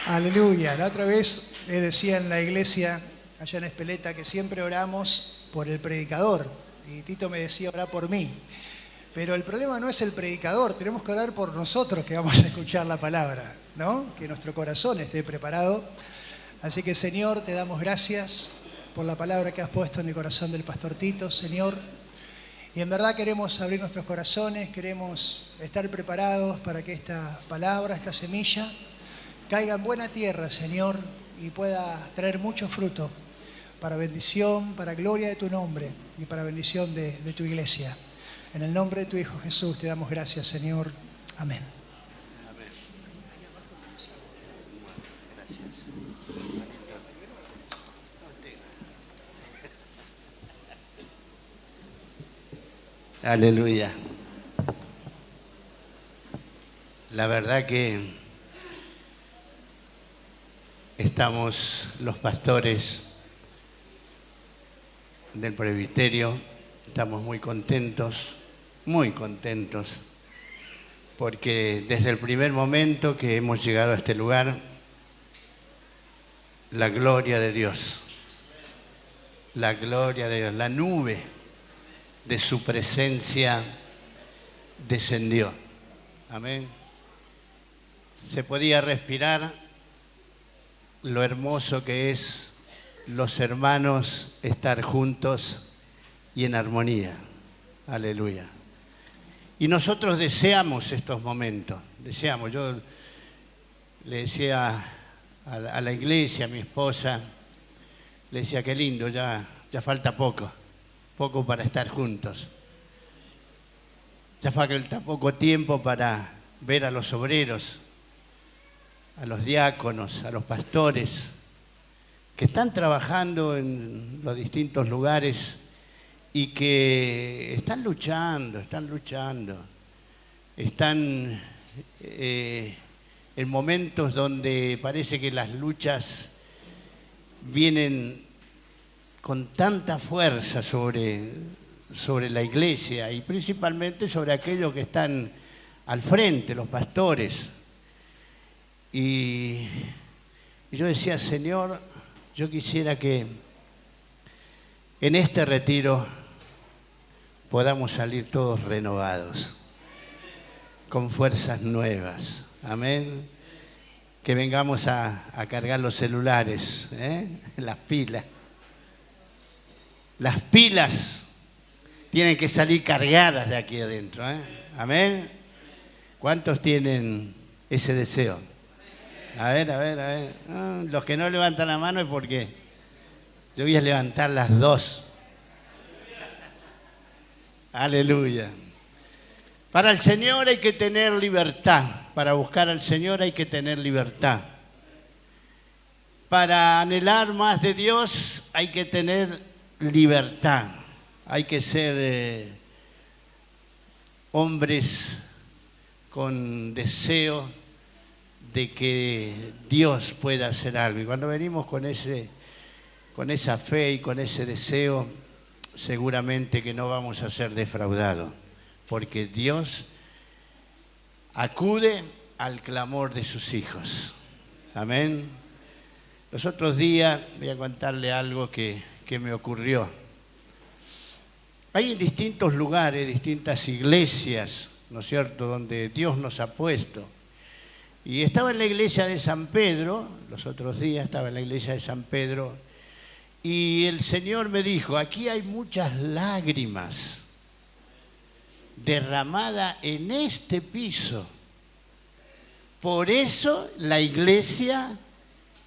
Aleluya. La otra vez le decía en la iglesia, allá en Espeleta, que siempre oramos por el predicador. Y Tito me decía, orá por mí. Pero el problema no es el predicador, tenemos que orar por nosotros que vamos a escuchar la palabra, ¿no? Que nuestro corazón esté preparado. Así que, Señor, te damos gracias por la palabra que has puesto en el corazón del pastor Tito, Señor. Y en verdad queremos abrir nuestros corazones, queremos estar preparados para que esta palabra, esta semilla, caiga en buena tierra, Señor, y pueda traer mucho fruto para bendición, para gloria de tu nombre y para bendición de tu iglesia. En el nombre de tu Hijo Jesús te damos gracias, Señor. Amén. Aleluya. La verdad que estamos los pastores del presbiterio, estamos muy contentos, porque desde el primer momento que hemos llegado a este lugar, la gloria de Dios, la nube de su presencia descendió. Amén. Se podía respirar lo hermoso que es los hermanos estar juntos y en armonía. Aleluya. Y nosotros deseamos estos momentos, deseamos. Yo le decía a la iglesia, a mi esposa, le decía, qué lindo, ya falta poco para estar juntos. Ya falta poco tiempo para ver a los obreros, a los diáconos, a los pastores, que están trabajando en los distintos lugares y que están luchando, están en momentos donde parece que las luchas vienen con tanta fuerza sobre la iglesia y principalmente sobre aquellos que están al frente, los pastores. Y yo decía, Señor, yo quisiera que en este retiro podamos salir todos renovados, con fuerzas nuevas. Amén. Que vengamos a cargar los celulares, las pilas. Las pilas tienen que salir cargadas de aquí adentro. Amén. ¿Cuántos tienen ese deseo? A ver. Los que no levantan la mano es porque yo voy a levantar las dos. Aleluya. Para el Señor hay que tener libertad. Para buscar al Señor hay que tener libertad. Para anhelar más de Dios hay que tener libertad. Hay que ser hombres con deseo de que Dios pueda hacer algo. Y cuando venimos con esa fe y con ese deseo, seguramente que no vamos a ser defraudados, porque Dios acude al clamor de sus hijos. Amén. Los otros días voy a contarle algo que me ocurrió. Hay en distintos lugares, distintas iglesias, ¿no es cierto?, donde Dios nos ha puesto. Y estaba en la iglesia de San Pedro, los otros días estaba en la iglesia de San Pedro, y el Señor me dijo, aquí hay muchas lágrimas derramadas en este piso. Por eso la iglesia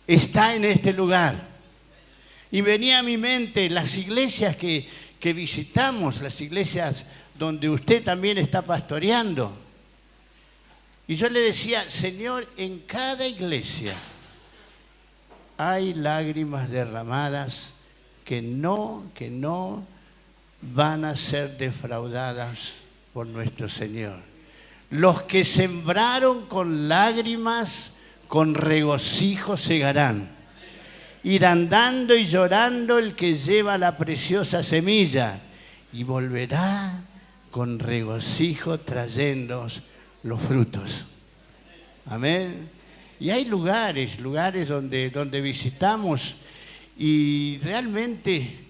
está en este lugar. Y venía a mi mente las iglesias que visitamos, las iglesias donde usted también está pastoreando. Y yo le decía, Señor, en cada iglesia hay lágrimas derramadas que no van a ser defraudadas por nuestro Señor. Los que sembraron con lágrimas, con regocijo segarán. Irán dando y llorando el que lleva la preciosa semilla y volverá con regocijo trayendo los frutos. Amén. Y hay lugares donde visitamos y realmente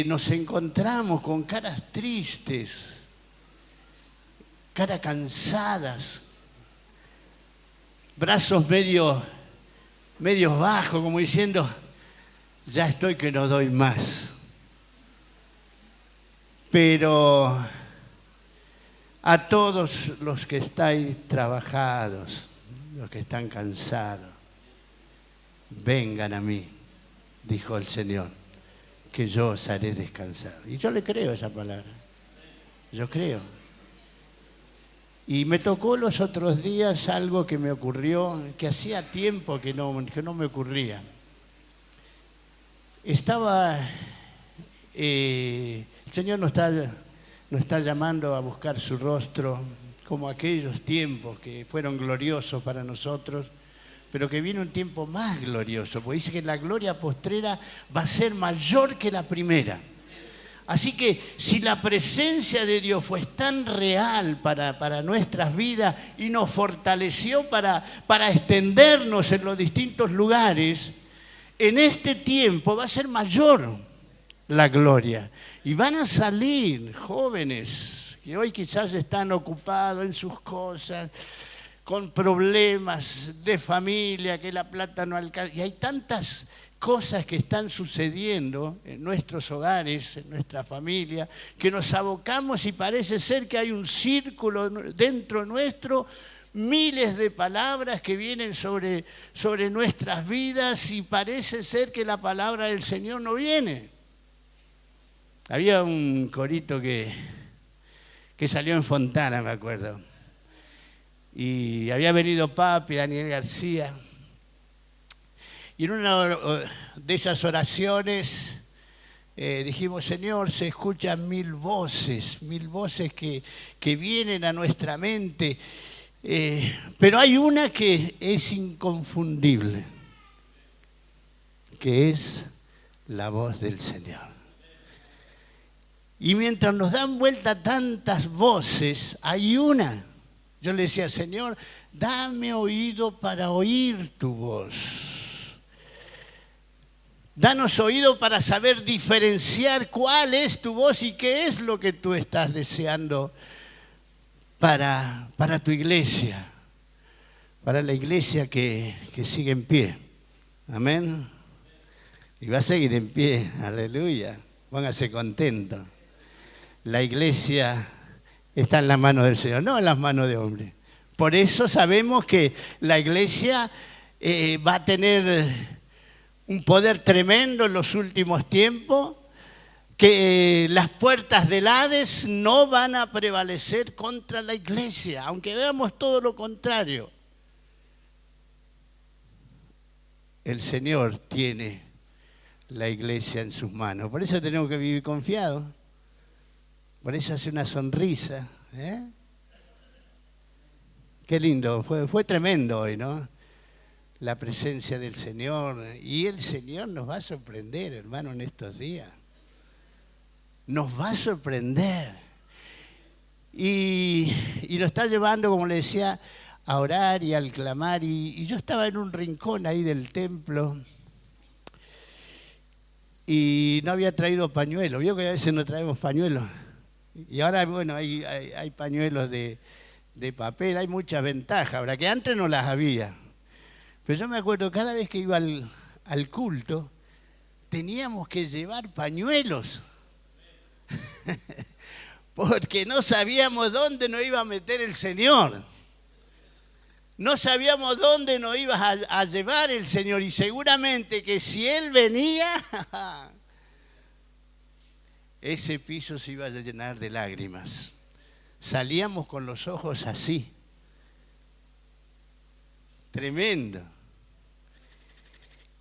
nos encontramos con caras tristes, caras cansadas, brazos medios bajos, como diciendo, ya estoy que no doy más. Pero a todos los que estáis trabajados, los que están cansados, vengan a mí, dijo el Señor, que yo os haré descansar. Y yo le creo esa palabra, yo creo. Y me tocó los otros días algo que me ocurrió, que hacía tiempo que no me ocurría. El Señor nos está llamando a buscar su rostro, como aquellos tiempos que fueron gloriosos para nosotros, pero que viene un tiempo más glorioso, porque dice que la gloria postrera va a ser mayor que la primera. Así que si la presencia de Dios fue tan real para nuestras vidas y nos fortaleció para extendernos en los distintos lugares, en este tiempo va a ser mayor la gloria. Y van a salir jóvenes que hoy quizás están ocupados en sus cosas, con problemas de familia, que la plata no alcanza. Y hay tantas cosas que están sucediendo en nuestros hogares, en nuestra familia, que nos abocamos y parece ser que hay un círculo dentro nuestro, miles de palabras que vienen sobre nuestras vidas y parece ser que la palabra del Señor no viene. Había un corito que salió en Fontana, me acuerdo, y había venido Papi, Daniel García, y en una de esas oraciones dijimos, Señor, se escuchan mil voces que vienen a nuestra mente, pero hay una que es inconfundible, que es la voz del Señor. Y mientras nos dan vuelta tantas voces, hay una. Yo le decía, Señor, dame oído para oír tu voz. Danos oído para saber diferenciar cuál es tu voz y qué es lo que tú estás deseando para tu iglesia, para la iglesia que sigue en pie. Amén. Y va a seguir en pie, aleluya. Póngase contento. La iglesia está en las manos del Señor, no en las manos de hombres. Por eso sabemos que la iglesia va a tener un poder tremendo en los últimos tiempos, que las puertas del Hades no van a prevalecer contra la iglesia, aunque veamos todo lo contrario. El Señor tiene la iglesia en sus manos, por eso tenemos que vivir confiados. Por eso hace una sonrisa. Qué lindo, fue tremendo hoy, ¿no? La presencia del Señor. Y el Señor nos va a sorprender, hermano, en estos días. Nos va a sorprender. Y nos está llevando, como le decía, a orar y al clamar. Y yo estaba en un rincón ahí del templo y no había traído pañuelos. Vio que a veces no traemos pañuelos. Y ahora, bueno, hay pañuelos de papel, hay muchas ventajas, ahora que antes no las había. Pero yo me acuerdo, cada vez que iba al culto, teníamos que llevar pañuelos. Porque no sabíamos dónde nos iba a meter el Señor. No sabíamos dónde nos iba a llevar el Señor. Y seguramente que si Él venía... ese piso se iba a llenar de lágrimas. Salíamos con los ojos así. Tremendo.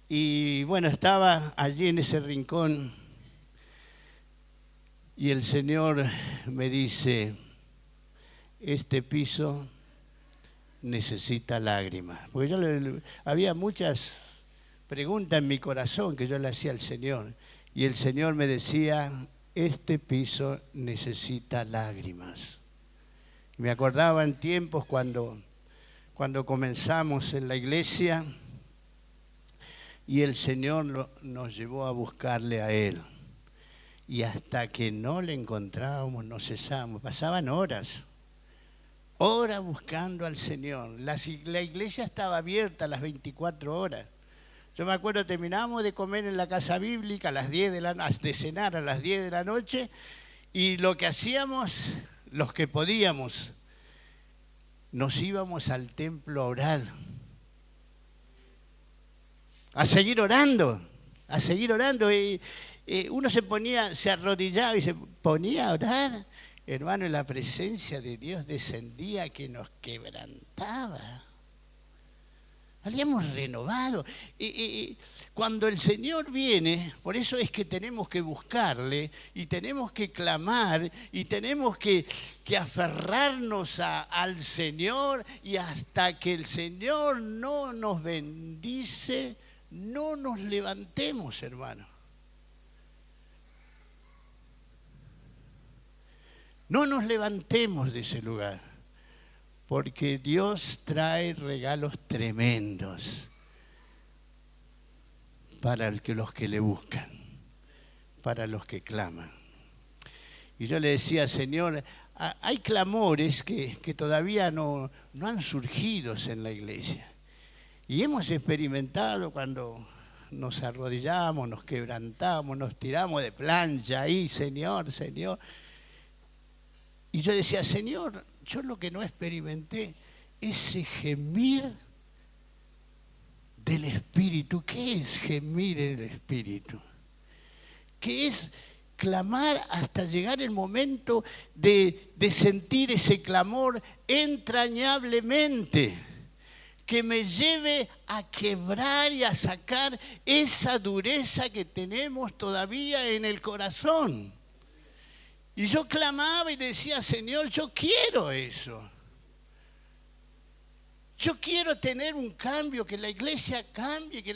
Y bueno, estaba allí en ese rincón y el Señor me dice, este piso necesita lágrimas. Porque había muchas preguntas en mi corazón que yo le hacía al Señor. Y el Señor me decía, este piso necesita lágrimas. Me acordaba en tiempos cuando cuando comenzamos en la iglesia y el Señor nos llevó a buscarle a Él. Y hasta que no le encontrábamos, no cesábamos. Pasaban horas buscando al Señor. La iglesia estaba abierta a las 24 horas. Yo me acuerdo, terminábamos de comer en la casa bíblica a las 10 de cenar a las 10 de la noche, y lo que hacíamos, los que podíamos, nos íbamos al templo a orar. A seguir orando. Y uno se arrodillaba y se ponía a orar. Hermano, en la presencia de Dios descendía que nos quebrantaba. Habíamos renovado. Cuando el Señor viene, por eso es que tenemos que buscarle y tenemos que clamar y tenemos que aferrarnos al Señor, y hasta que el Señor no nos bendice, no nos levantemos, hermano. No nos levantemos de ese lugar, porque Dios trae regalos tremendos para los que le buscan, para los que claman. Y yo le decía, Señor, hay clamores que todavía no han surgido en la iglesia. Y hemos experimentado cuando nos arrodillamos, nos quebrantamos, nos tiramos de plancha ahí, Señor, Señor. Y yo decía, Señor, yo lo que no experimenté, ese gemir del Espíritu. ¿Qué es gemir en el Espíritu? ¿Qué es clamar hasta llegar el momento de sentir ese clamor entrañablemente, que me lleve a quebrar y a sacar esa dureza que tenemos todavía en el corazón? Y yo clamaba y decía, Señor, yo quiero eso. Yo quiero tener un cambio, que la iglesia cambie, que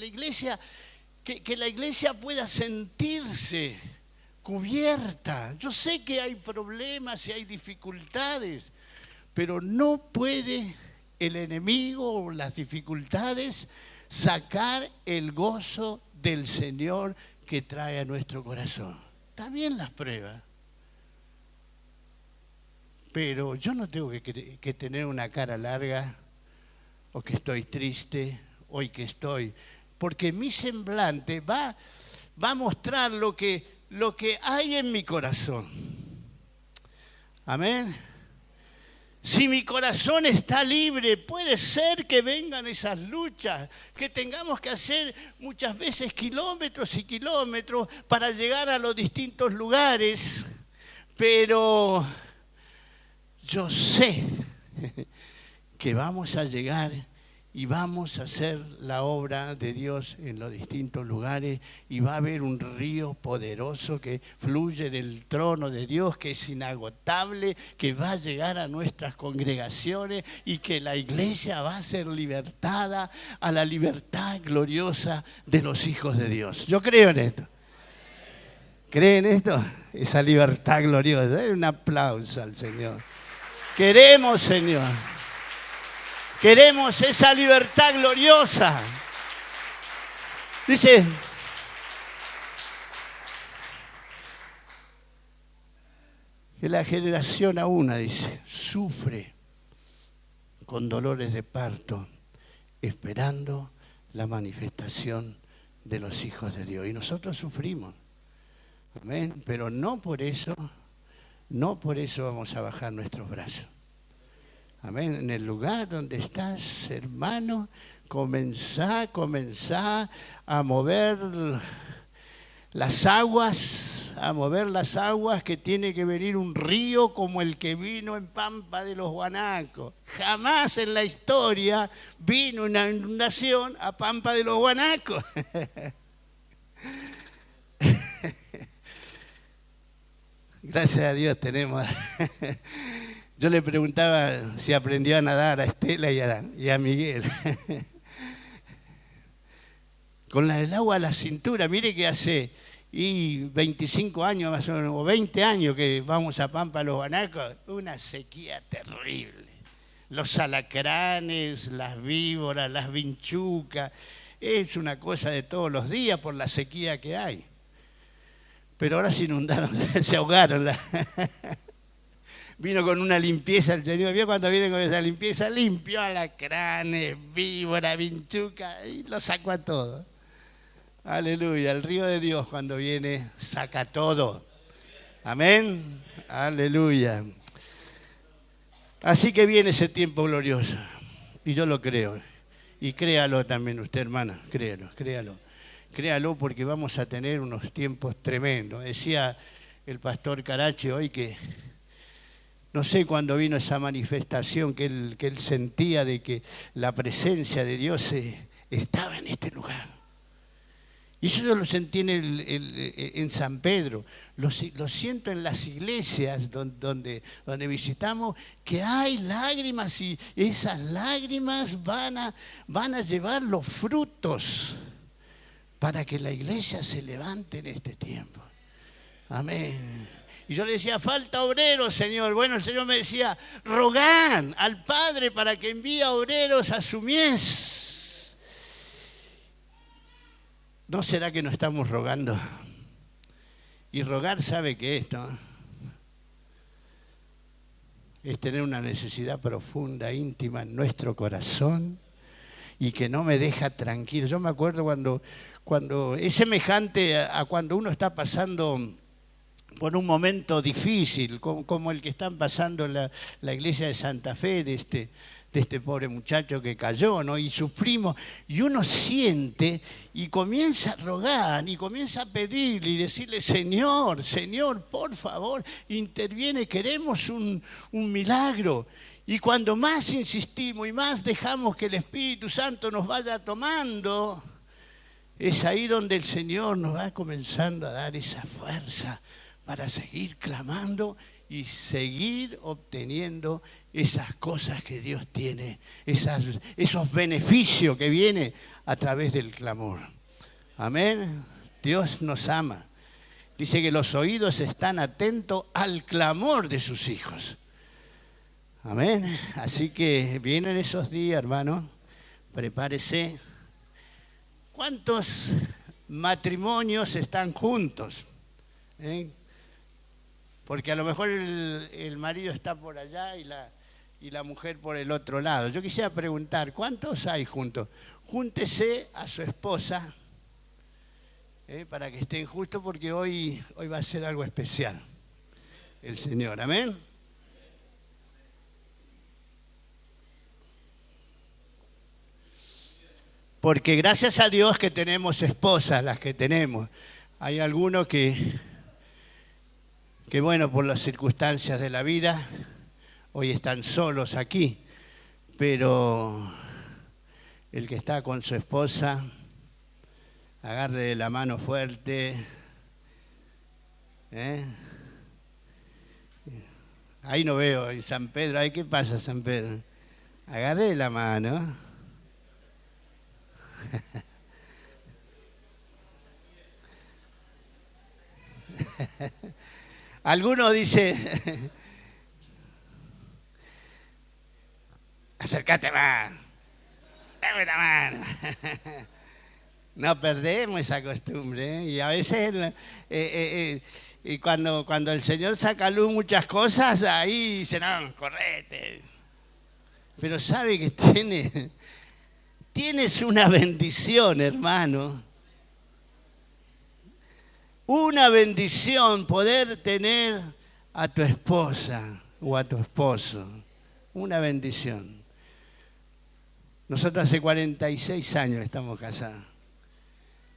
la iglesia pueda sentirse cubierta. Yo sé que hay problemas y hay dificultades, pero no puede el enemigo o las dificultades sacar el gozo del Señor que trae a nuestro corazón. Está bien las pruebas, pero yo no tengo que tener una cara larga, o que estoy triste, hoy que estoy, porque mi semblante va a mostrar lo que hay en mi corazón. Amén. Si mi corazón está libre, puede ser que vengan esas luchas, que tengamos que hacer muchas veces kilómetros y kilómetros para llegar a los distintos lugares, pero yo sé que vamos a llegar y vamos a hacer la obra de Dios en los distintos lugares, y va a haber un río poderoso que fluye del trono de Dios, que es inagotable, que va a llegar a nuestras congregaciones, y que la iglesia va a ser libertada a la libertad gloriosa de los hijos de Dios. Yo creo en esto. ¿Creen esto? Esa libertad gloriosa. Un aplauso al Señor. Queremos, Señor. Queremos esa libertad gloriosa. Dice, que la generación aún, dice, sufre con dolores de parto, esperando la manifestación de los hijos de Dios. Y nosotros sufrimos. Amén. Pero no por eso vamos a bajar nuestros brazos. Amén. En el lugar donde estás, hermano, comenzá a mover las aguas, que tiene que venir un río como el que vino en Pampa de los Guanacos. Jamás en la historia vino una inundación a Pampa de los Guanacos. Gracias a Dios tenemos. Yo le preguntaba si aprendió a nadar a Estela y a Miguel. Con el agua a la cintura. Mire que hace 25 años más o menos, o 20 años que vamos a Pampa los Guanacos. Una sequía terrible. los alacranes, las víboras, las vinchucas. Es una cosa de todos los días por la sequía que hay. Pero ahora se inundaron, se ahogaron. Vino con una limpieza el Señor. ¿Vio cuando viene con esa limpieza? Limpió alacranes, víbora, vinchuca y lo sacó a todo. Aleluya. El río de Dios cuando viene saca todo. Amén. Aleluya. Así que viene ese tiempo glorioso. Y yo lo creo. Y créalo también usted, hermana. Créalo. Créalo porque vamos a tener unos tiempos tremendos. Decía el pastor Carache hoy que no sé cuándo vino esa manifestación que él sentía de que la presencia de Dios estaba en este lugar. Y eso yo lo sentí en San Pedro, lo siento en las iglesias donde visitamos, que hay lágrimas y esas lágrimas van a llevar los frutos para que la iglesia se levante en este tiempo. Amén. Y yo le decía, falta obreros, Señor. Bueno, el Señor me decía, rogad al Padre para que envíe obreros a su mies. ¿No será que no estamos rogando? Y rogar, ¿sabe qué es, no? Es tener una necesidad profunda, íntima en nuestro corazón y que no me deja tranquilo. Yo me acuerdo cuando es semejante a cuando uno está pasando por un momento difícil, como el que están pasando la iglesia de Santa Fe, de este pobre muchacho que cayó, ¿no? Y sufrimos, y uno siente y comienza a rogar y comienza a pedirle y decirle, Señor, por favor, interviene, queremos un milagro. Y cuando más insistimos y más dejamos que el Espíritu Santo nos vaya tomando, es ahí donde el Señor nos va comenzando a dar esa fuerza para seguir clamando y seguir obteniendo esas cosas que Dios tiene, esos beneficios que vienen a través del clamor. Amén. Dios nos ama. Dice que los oídos están atentos al clamor de sus hijos. Amén. Así que vienen esos días, hermano. Prepárese. ¿Cuántos matrimonios están juntos? Porque a lo mejor el marido está por allá y la mujer por el otro lado. Yo quisiera preguntar, ¿cuántos hay juntos? Júntese a su esposa para que estén justos porque hoy va a ser algo especial el Señor. Amén. Porque gracias a Dios que tenemos esposas, las que tenemos. Hay algunos que bueno, por las circunstancias de la vida, hoy están solos aquí. Pero el que está con su esposa, agarre la mano fuerte. Ahí no veo, en San Pedro. Ay, ¿qué pasa, San Pedro? Agarre la mano. Alguno dice, acércate más, dame la mano. No perdemos esa costumbre, Y a veces y cuando el Señor saca a luz muchas cosas, ahí dice, no, correte. Pero sabe que tienes una bendición, hermano. Una bendición poder tener a tu esposa o a tu esposo. Una bendición. Nosotros hace 46 años estamos casados.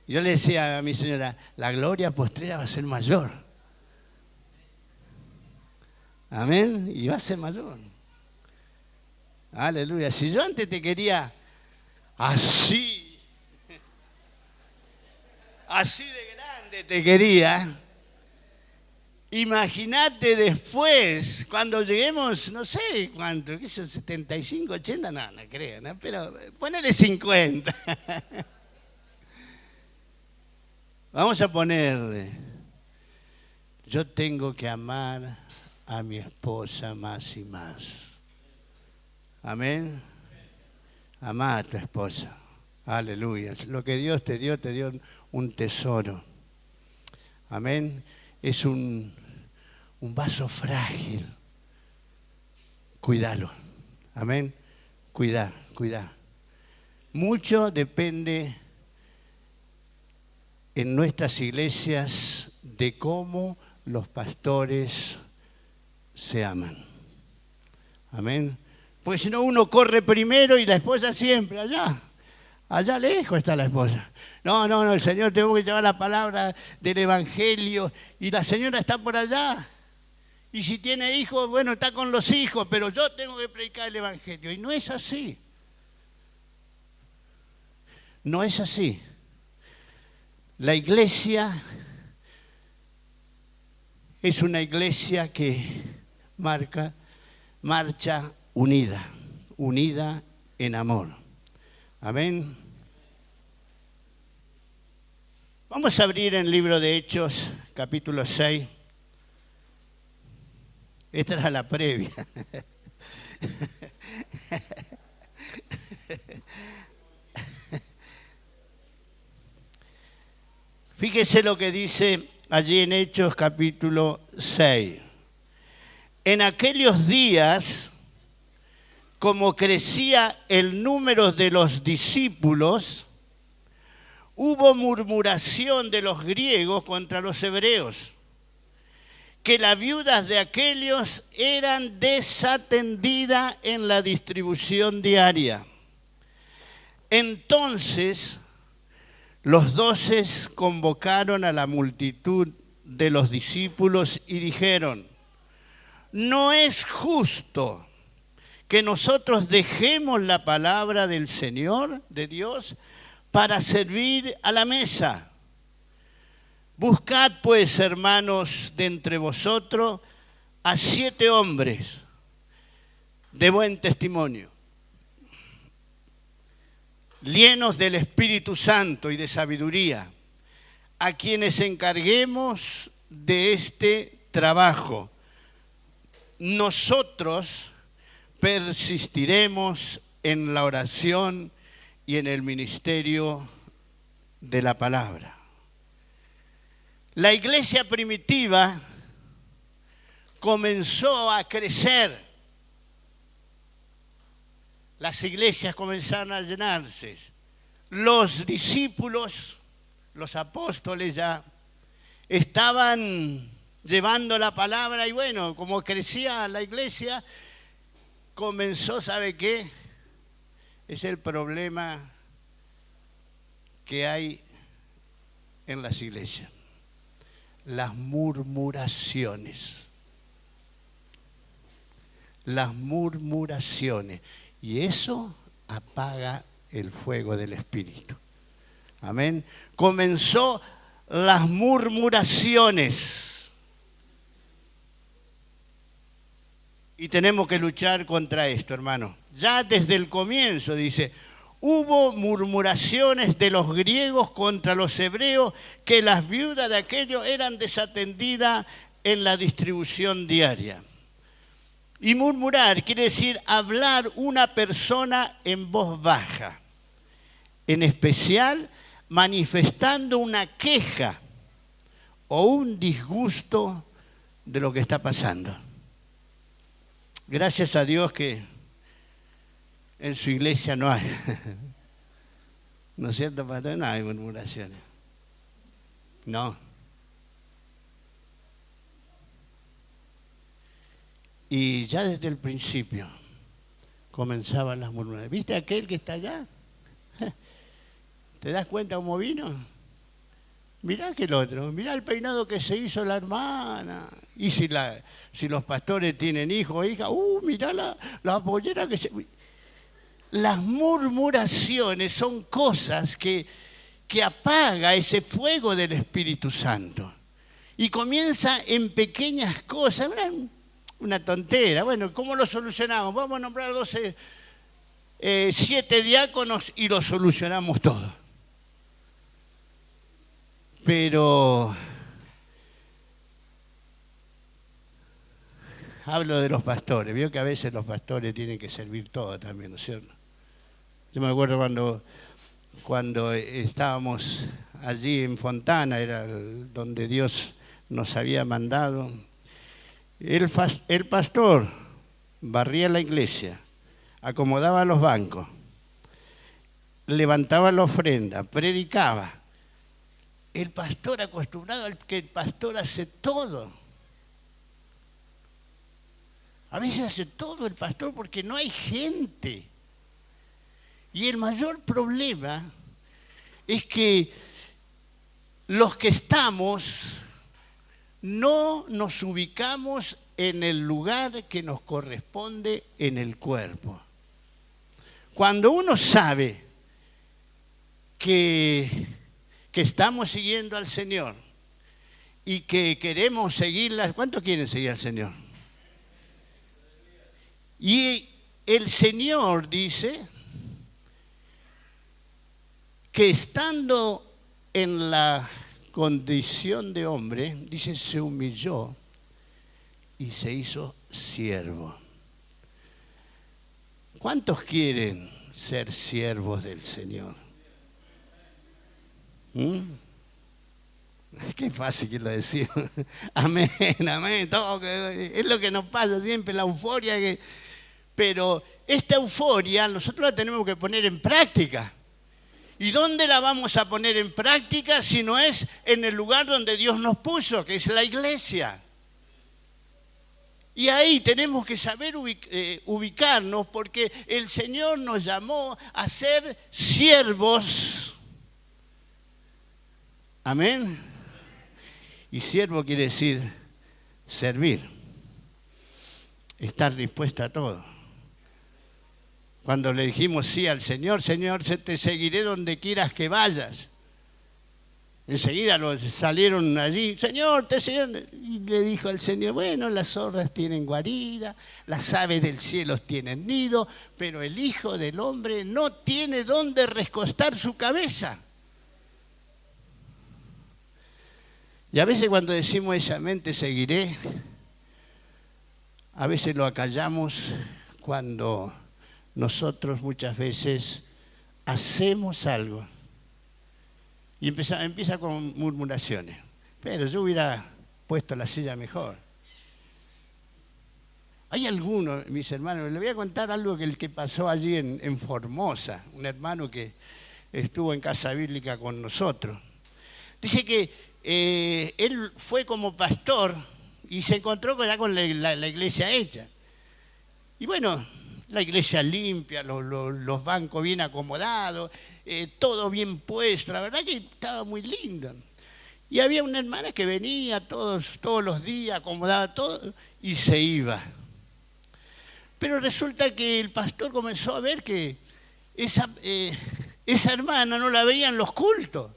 Yo le decía a mi señora, la gloria postrera va a ser mayor. Amén. Y va a ser mayor. Aleluya. Si yo antes te quería así de grande te quería, imagínate después, cuando lleguemos, no sé cuánto, ¿qué son? 75, 80, no creo, ¿no? Pero ponele 50. Vamos a ponerle, yo tengo que amar a mi esposa más y más. Amén. Amá a tu esposa. Aleluya. Lo que Dios te dio un tesoro. Amén. Es un vaso frágil. Cuídalo. Amén. Cuidar. Mucho depende en nuestras iglesias de cómo los pastores se aman. Amén. Porque si no, uno corre primero y la esposa siempre allá lejos está la esposa. No, el Señor tengo que llevar la palabra del Evangelio y la señora está por allá. Y si tiene hijos, bueno, está con los hijos, pero yo tengo que predicar el Evangelio. Y no es así. No es así. La iglesia es una iglesia que marcha unida en amor. Amén. Vamos a abrir en el libro de Hechos, capítulo 6. Esta era la previa. Fíjese lo que dice allí en Hechos capítulo 6. En aquellos días, como crecía el número de los discípulos, hubo murmuración de los griegos contra los hebreos, que las viudas de aquellos eran desatendidas en la distribución diaria. Entonces, los 12 convocaron a la multitud de los discípulos y dijeron: no es justo que nosotros dejemos la palabra del Señor, de Dios, para servir a la mesa. Buscad pues, hermanos, de entre vosotros a 7 hombres de buen testimonio, llenos del Espíritu Santo y de sabiduría, a quienes encarguemos de este trabajo. Nosotros persistiremos en la oración y en el ministerio de la palabra. La iglesia primitiva comenzó a crecer. Las iglesias comenzaron a llenarse. Los discípulos, los apóstoles ya estaban llevando la palabra y bueno, como crecía la iglesia, comenzó, ¿sabe qué? Es el problema que hay en las iglesias. Las murmuraciones. Las murmuraciones. Y eso apaga el fuego del Espíritu. Amén. Comenzó las murmuraciones. Y tenemos que luchar contra esto, hermano. Ya desde el comienzo dice: hubo murmuraciones de los griegos contra los hebreos, que las viudas de aquellos eran desatendidas en la distribución diaria. Y murmurar quiere decir hablar una persona en voz baja, en especial manifestando una queja o un disgusto de lo que está pasando. Gracias a Dios que en su iglesia no hay. ¿No es cierto, pastor? No hay murmuraciones. No. Y ya desde el principio comenzaban las murmuraciones. ¿Viste aquel que está allá? ¿Te das cuenta cómo vino? Mirá aquel otro, mirá el peinado que se hizo la hermana. Y si los pastores tienen hijos o hijas, mirá la pollera que se... Las murmuraciones son cosas que apaga ese fuego del Espíritu Santo. Y comienza en pequeñas cosas, una tontera. Bueno, ¿cómo lo solucionamos? Vamos a nombrar 7 diáconos y lo solucionamos todo. Pero hablo de los pastores. Vio que a veces los pastores tienen que servir todo también, ¿no es cierto? Yo me acuerdo cuando estábamos allí en Fontana, era donde Dios nos había mandado. El pastor barría la iglesia, acomodaba los bancos, levantaba la ofrenda, predicaba. El pastor acostumbrado al que el pastor hace todo. A veces hace todo el pastor porque no hay gente. Y el mayor problema es que los que estamos no nos ubicamos en el lugar que nos corresponde en el cuerpo. Cuando uno sabe que estamos siguiendo al Señor y que queremos seguirla, ¿cuántos quieren seguir al Señor? Y el Señor dice que estando en la condición de hombre, dice, se humilló y se hizo siervo. ¿Cuántos quieren ser siervos del Señor? Qué fácil que lo decía. Amén, amén. Todo, es lo que nos pasa siempre, la euforia. Pero esta euforia nosotros la tenemos que poner en práctica. ¿Y dónde la vamos a poner en práctica si no es en el lugar donde Dios nos puso, que es la iglesia? Y ahí tenemos que saber ubicarnos porque el Señor nos llamó a ser siervos. Amén. Y siervo quiere decir servir, estar dispuesto a todo. Cuando le dijimos sí al Señor, Señor, te seguiré donde quieras que vayas. Enseguida salieron allí, Señor, te seguiré. Y le dijo al Señor, bueno, las zorras tienen guarida, las aves del cielo tienen nido, pero el Hijo del Hombre no tiene dónde recostar su cabeza. Y a veces cuando decimos esa mente seguiré, a veces lo acallamos cuando nosotros muchas veces hacemos algo y empieza con murmuraciones. Pero yo hubiera puesto la silla mejor. Hay algunos, mis hermanos, les voy a contar algo que pasó allí en Formosa, un hermano que estuvo en Casa Bíblica con nosotros. Dice que él fue como pastor y se encontró ya con la iglesia hecha. Y bueno, la iglesia limpia, los bancos bien acomodados, todo bien puesto, la verdad que estaba muy lindo. Y había una hermana que venía todos los días, acomodaba todo y se iba. Pero resulta que el pastor comenzó a ver que esa hermana no la veía en los cultos.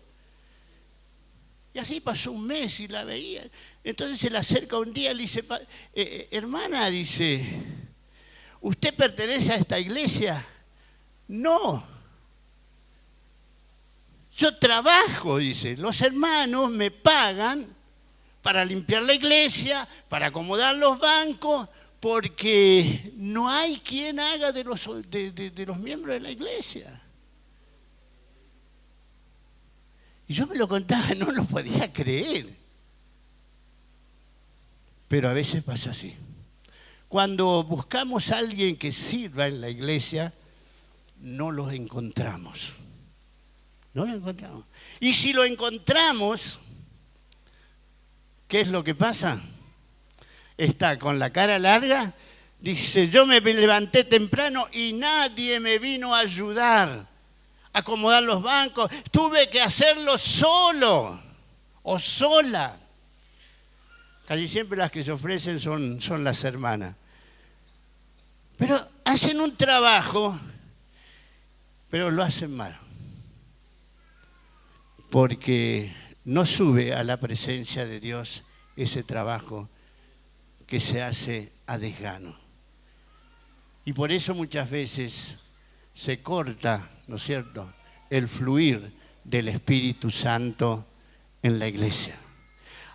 Y así pasó un mes y la veía. Entonces se le acerca un día y le dice, hermana, dice, ¿usted pertenece a esta iglesia? No. Yo trabajo, dice, los hermanos me pagan para limpiar la iglesia, para acomodar los bancos, porque no hay quien haga de los miembros de la iglesia. Y yo me lo contaba, no lo podía creer. Pero a veces pasa así. Cuando buscamos a alguien que sirva en la iglesia, no lo encontramos. No lo encontramos. Y si lo encontramos, ¿qué es lo que pasa? Está con la cara larga, dice, yo me levanté temprano y nadie me vino a ayudar a acomodar los bancos. Tuve que hacerlo solo o sola. Casi siempre las que se ofrecen son las hermanas. Pero hacen un trabajo, pero lo hacen mal. Porque no sube a la presencia de Dios ese trabajo que se hace a desgano. Y por eso muchas veces se corta, ¿no es cierto?, el fluir del Espíritu Santo en la iglesia.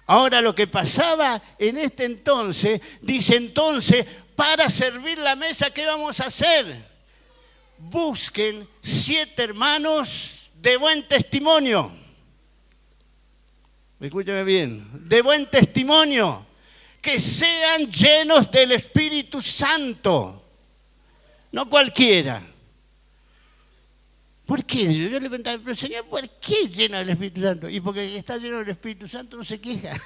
Ahora lo que pasaba en este entonces, dice entonces, para servir la mesa, ¿qué vamos a hacer? Busquen 7 hermanos de buen testimonio. Escúchame bien, de buen testimonio, que sean llenos del Espíritu Santo, no cualquiera. ¿Por qué? Yo le preguntaba, pero Señor, ¿por qué lleno del Espíritu Santo? Y porque está lleno del Espíritu Santo no se queja.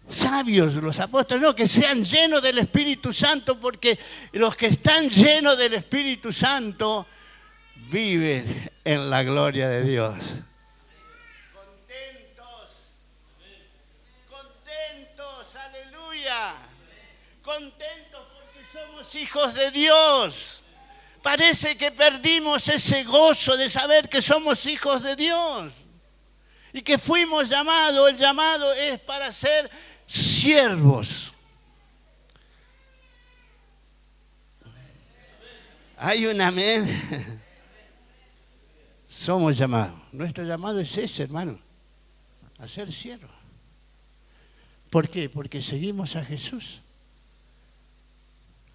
Sabios los apóstoles, no, que sean llenos del Espíritu Santo, porque los que están llenos del Espíritu Santo viven en la gloria de Dios. Contentos, aleluya. Contentos porque somos hijos de Dios. Parece que perdimos ese gozo de saber que somos hijos de Dios y que fuimos llamados. El llamado es para ser siervos. Hay un amén. Somos llamados. Nuestro llamado es ese, hermano, a ser siervos. ¿Por qué? Porque seguimos a Jesús.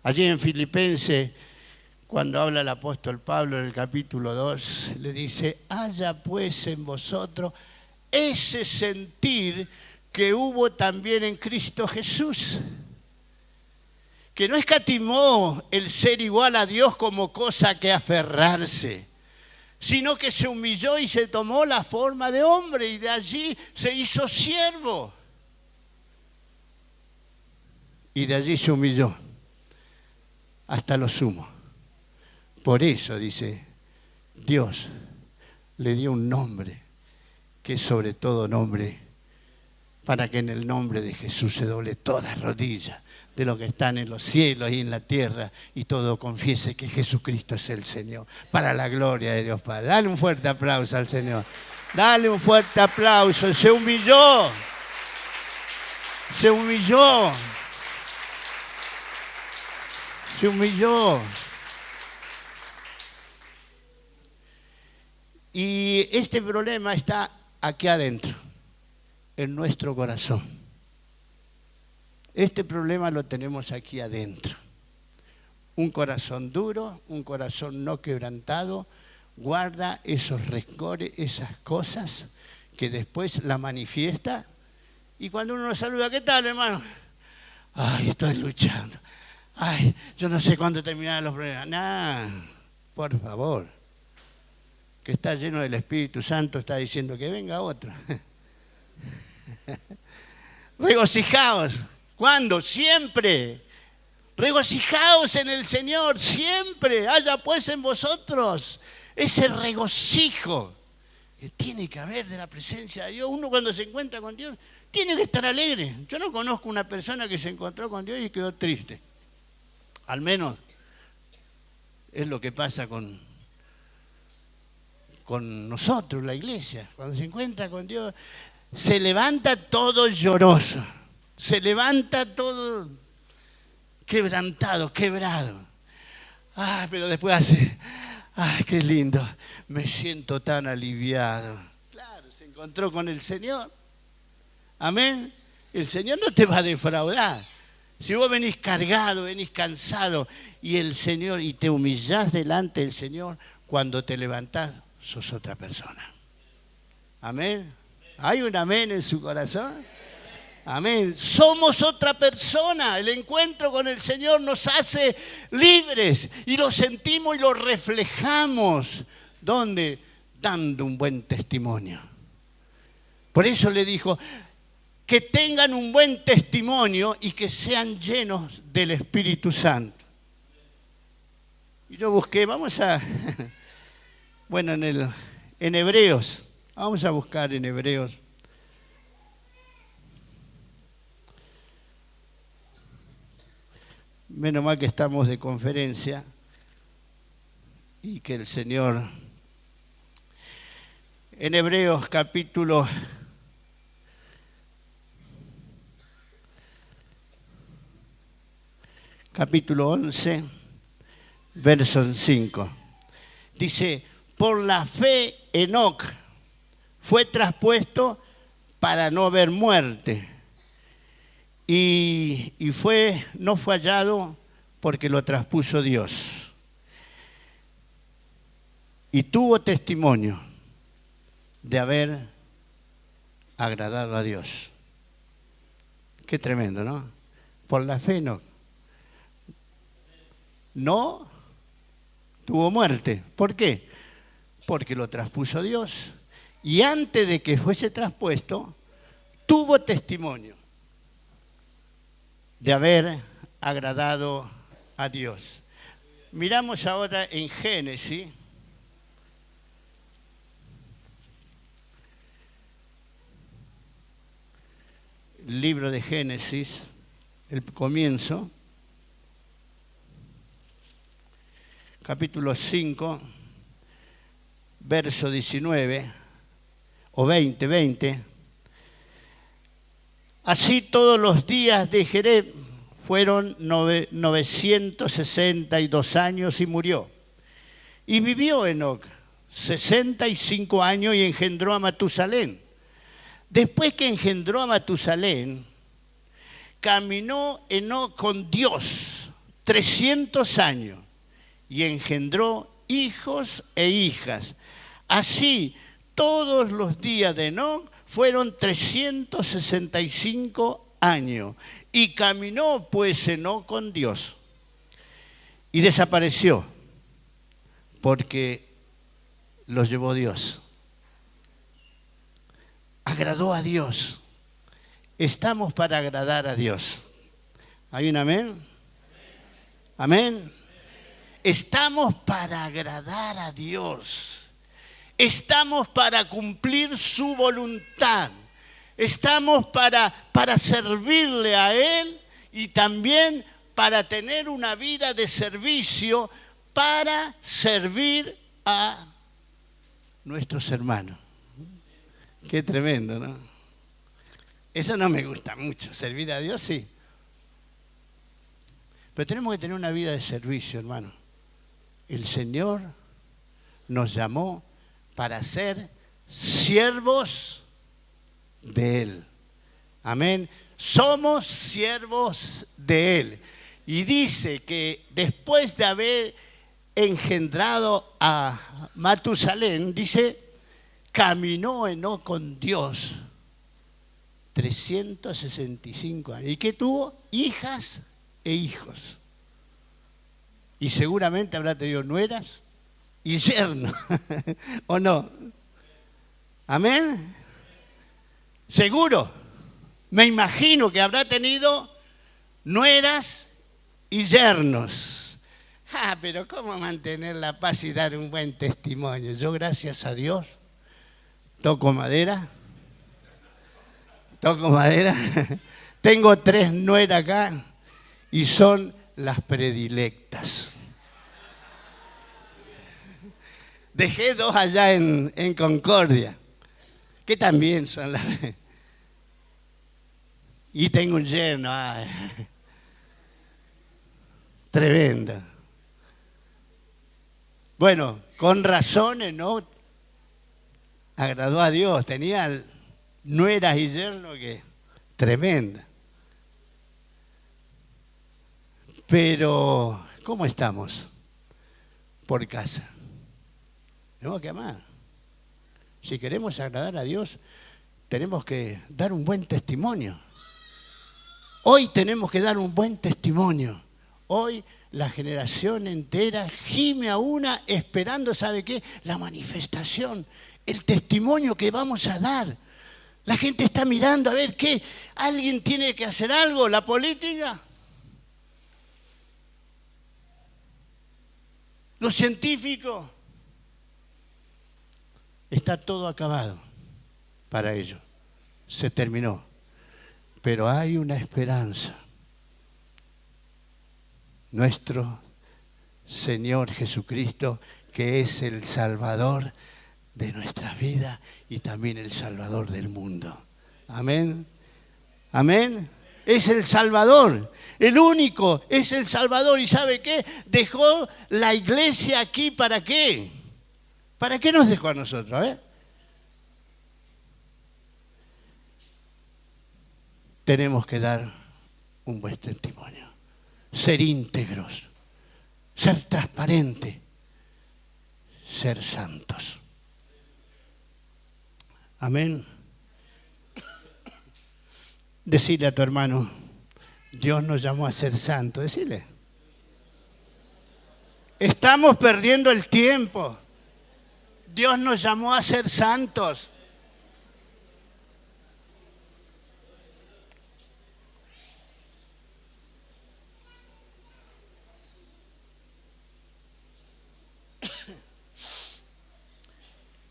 Allí en Filipenses, cuando habla el apóstol Pablo en el capítulo 2, le dice, haya pues en vosotros ese sentir que hubo también en Cristo Jesús, que no escatimó el ser igual a Dios como cosa que aferrarse, sino que se humilló y se tomó la forma de hombre y de allí se hizo siervo. Y de allí se humilló hasta lo sumo. Por eso, dice, Dios le dio un nombre que es sobre todo nombre, para que en el nombre de Jesús se doble toda rodilla de los que están en los cielos y en la tierra y todo confiese que Jesucristo es el Señor, para la gloria de Dios Padre. Dale un fuerte aplauso al Señor. Dale un fuerte aplauso. Se humilló. Se humilló. Se humilló. Y este problema está aquí adentro, en nuestro corazón. Este problema lo tenemos aquí adentro. Un corazón duro, un corazón no quebrantado, guarda esos rencores, esas cosas que después la manifiesta. Y cuando uno lo saluda, ¿qué tal, hermano? Ay, estoy luchando. Ay, yo no sé cuándo terminarán los problemas. Nah, por favor. Que está lleno del Espíritu Santo, está diciendo que venga otro. Regocijaos. ¿Cuándo? Siempre. Regocijaos en el Señor, siempre. Haya pues en vosotros ese regocijo que tiene que haber de la presencia de Dios. Uno cuando se encuentra con Dios tiene que estar alegre. Yo no conozco una persona que se encontró con Dios y quedó triste. Al menos es lo que pasa con nosotros, la iglesia. Cuando se encuentra con Dios, se levanta todo lloroso, se levanta todo quebrantado, quebrado. Ah, pero después hace, ay, qué lindo, me siento tan aliviado. Claro, se encontró con el Señor. Amén. El Señor no te va a defraudar. Si vos venís cargado, venís cansado y el Señor, y te humillás delante del Señor, cuando te levantás, sos otra persona. Amén. ¿Hay un amén en su corazón? Amén. Somos otra persona. El encuentro con el Señor nos hace libres y lo sentimos y lo reflejamos. ¿Dónde? Dando un buen testimonio. Por eso le dijo, que tengan un buen testimonio y que sean llenos del Espíritu Santo. Y yo busqué, vamos a, bueno, en Hebreos, vamos a buscar en Hebreos. Menos mal que estamos de conferencia y que el Señor, en Hebreos capítulo 11, verso 5. Dice, por la fe Enoc fue traspuesto para no ver muerte. Y no fue hallado porque lo traspuso Dios. Y tuvo testimonio de haber agradado a Dios. Qué tremendo, ¿no? Por la fe no tuvo muerte. ¿Por qué? Porque lo traspuso Dios. Y antes de que fuese traspuesto, tuvo testimonio de haber agradado a Dios. Miramos ahora en Génesis. Libro de Génesis, el comienzo, capítulo 5, verso 19 o 20. Así todos los días de Jereb fueron 962 años y murió. Y vivió Enoc 65 años y engendró a Matusalén. Después que engendró a Matusalén, caminó Enoc con Dios 300 años y engendró hijos e hijas. Así, todos los días de Enoc fueron 365 años. Y caminó pues Enoc con Dios. Y desapareció, porque los llevó Dios. Agradó a Dios. Estamos para agradar a Dios. ¿Hay un amén? Amén. Estamos para agradar a Dios. Estamos para cumplir su voluntad. Estamos para servirle a Él y también para tener una vida de servicio para servir a nuestros hermanos. Qué tremendo, ¿no? Eso no me gusta mucho, servir a Dios sí. Pero tenemos que tener una vida de servicio, hermano. El Señor nos llamó para ser siervos de Él. Amén. Somos siervos de Él. Y dice que después de haber engendrado a Matusalén, dice, caminó Enoc con Dios 365 años. ¿Y qué tuvo? Hijas e hijos. Y seguramente habrá tenido nueras y yernos. ¿O no? ¿Amén? Seguro. Me imagino que habrá tenido nueras y yernos. Pero ¿cómo mantener la paz y dar un buen testimonio? Yo, gracias a Dios, toco madera. Tengo 3 nueras acá y son las predilectas. Dejé 2 allá en Concordia, que también son las... Y tengo un yerno, tremendo. Bueno, con razones, ¿no? Agradó a Dios, tenía nueras y yernos que tremenda. Pero, ¿cómo estamos? Por casa. Tenemos que amar. Si queremos agradar a Dios, tenemos que dar un buen testimonio. Hoy tenemos que dar un buen testimonio. Hoy la generación entera gime a una esperando, ¿sabe qué? La manifestación, el testimonio que vamos a dar. La gente está mirando a ver qué. ¿Alguien tiene que hacer algo? ¿La política? ¿Los científicos? Está todo acabado para ellos. Se terminó. Pero hay una esperanza. Nuestro Señor Jesucristo, que es el Salvador de nuestras vidas y también el Salvador del mundo. Amén. Amén. Es el Salvador. El único es el Salvador. ¿Y sabe qué? Dejó la iglesia aquí, ¿para qué? ¿Para qué nos dejó a nosotros? tenemos que dar un buen testimonio. Ser íntegros, ser transparentes, ser santos. Amén. Decile a tu hermano, Dios nos llamó a ser santos. Decile. Estamos perdiendo el tiempo. Dios nos llamó a ser santos.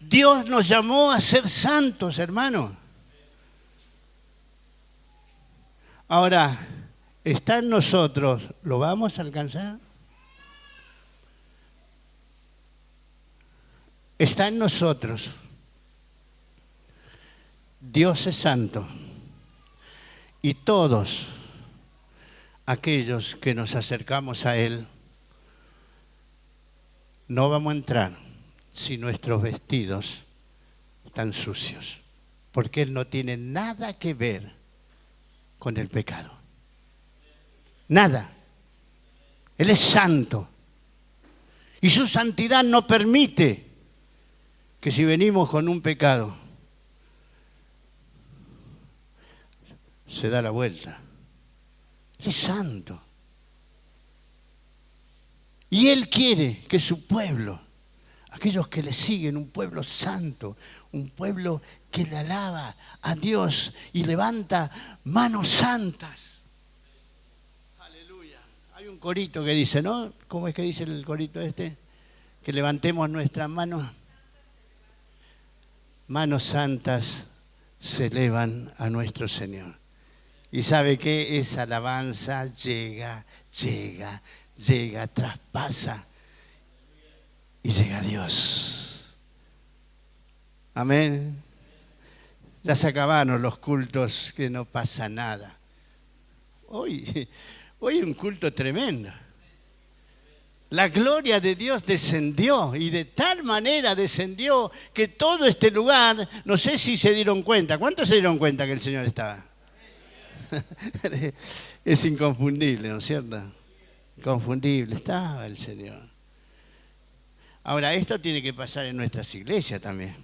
Dios nos llamó a ser santos, hermano. Ahora, está en nosotros, ¿lo vamos a alcanzar? Está en nosotros. Dios es santo. Y todos aquellos que nos acercamos a Él, no vamos a entrar si nuestros vestidos están sucios, porque Él no tiene nada que ver con el pecado. Nada. Él es santo. Y su santidad no permite que si venimos con un pecado, se da la vuelta. Él es santo. Y Él quiere que su pueblo, aquellos que le siguen, un pueblo santo, un pueblo que le alaba a Dios y levanta manos santas. Aleluya. Hay un corito que dice, ¿no? ¿Cómo es que dice el corito este? Que levantemos nuestras manos. Manos santas se elevan a nuestro Señor. Y sabe que esa alabanza llega, traspasa y llega a Dios. Amén. Ya se acabaron los cultos que no pasa nada. Hoy un culto tremendo. La gloria de Dios descendió y de tal manera descendió que todo este lugar, no sé si se dieron cuenta. ¿Cuántos se dieron cuenta que el Señor estaba? Es inconfundible, ¿no es cierto? Inconfundible, estaba el Señor. Ahora, esto tiene que pasar en nuestras iglesias también.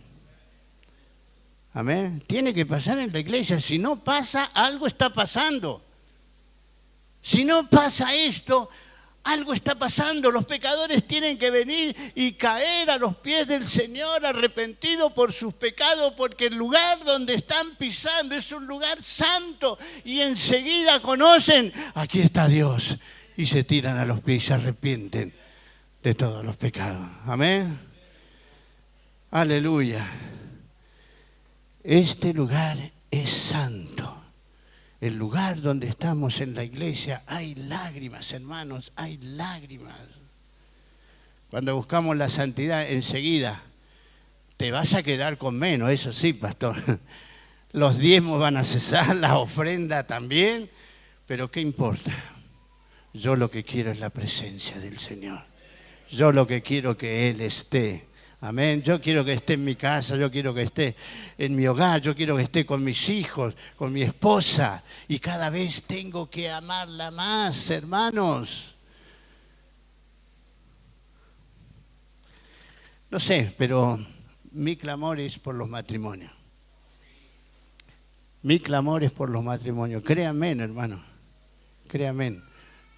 Amén. Tiene que pasar en la iglesia. Si no pasa, algo está pasando. Si no pasa esto, algo está pasando. Los pecadores tienen que venir y caer a los pies del Señor arrepentidos por sus pecados, porque el lugar donde están pisando es un lugar santo y enseguida conocen, aquí está Dios, y se tiran a los pies y se arrepienten de todos los pecados. Amén. Aleluya. Este lugar es santo. El lugar donde estamos en la iglesia, hay lágrimas, hermanos, hay lágrimas. Cuando buscamos la santidad, enseguida te vas a quedar con menos, eso sí, pastor. Los diezmos van a cesar, la ofrenda también, pero ¿qué importa? Yo lo que quiero es la presencia del Señor. Yo lo que quiero es que Él esté. Amén. Yo quiero que esté en mi casa, yo quiero que esté en mi hogar, yo quiero que esté con mis hijos, con mi esposa. Y cada vez tengo que amarla más, hermanos. No sé, pero mi clamor es por los matrimonios. Mi clamor es por los matrimonios. Créanme, hermano. Créanme.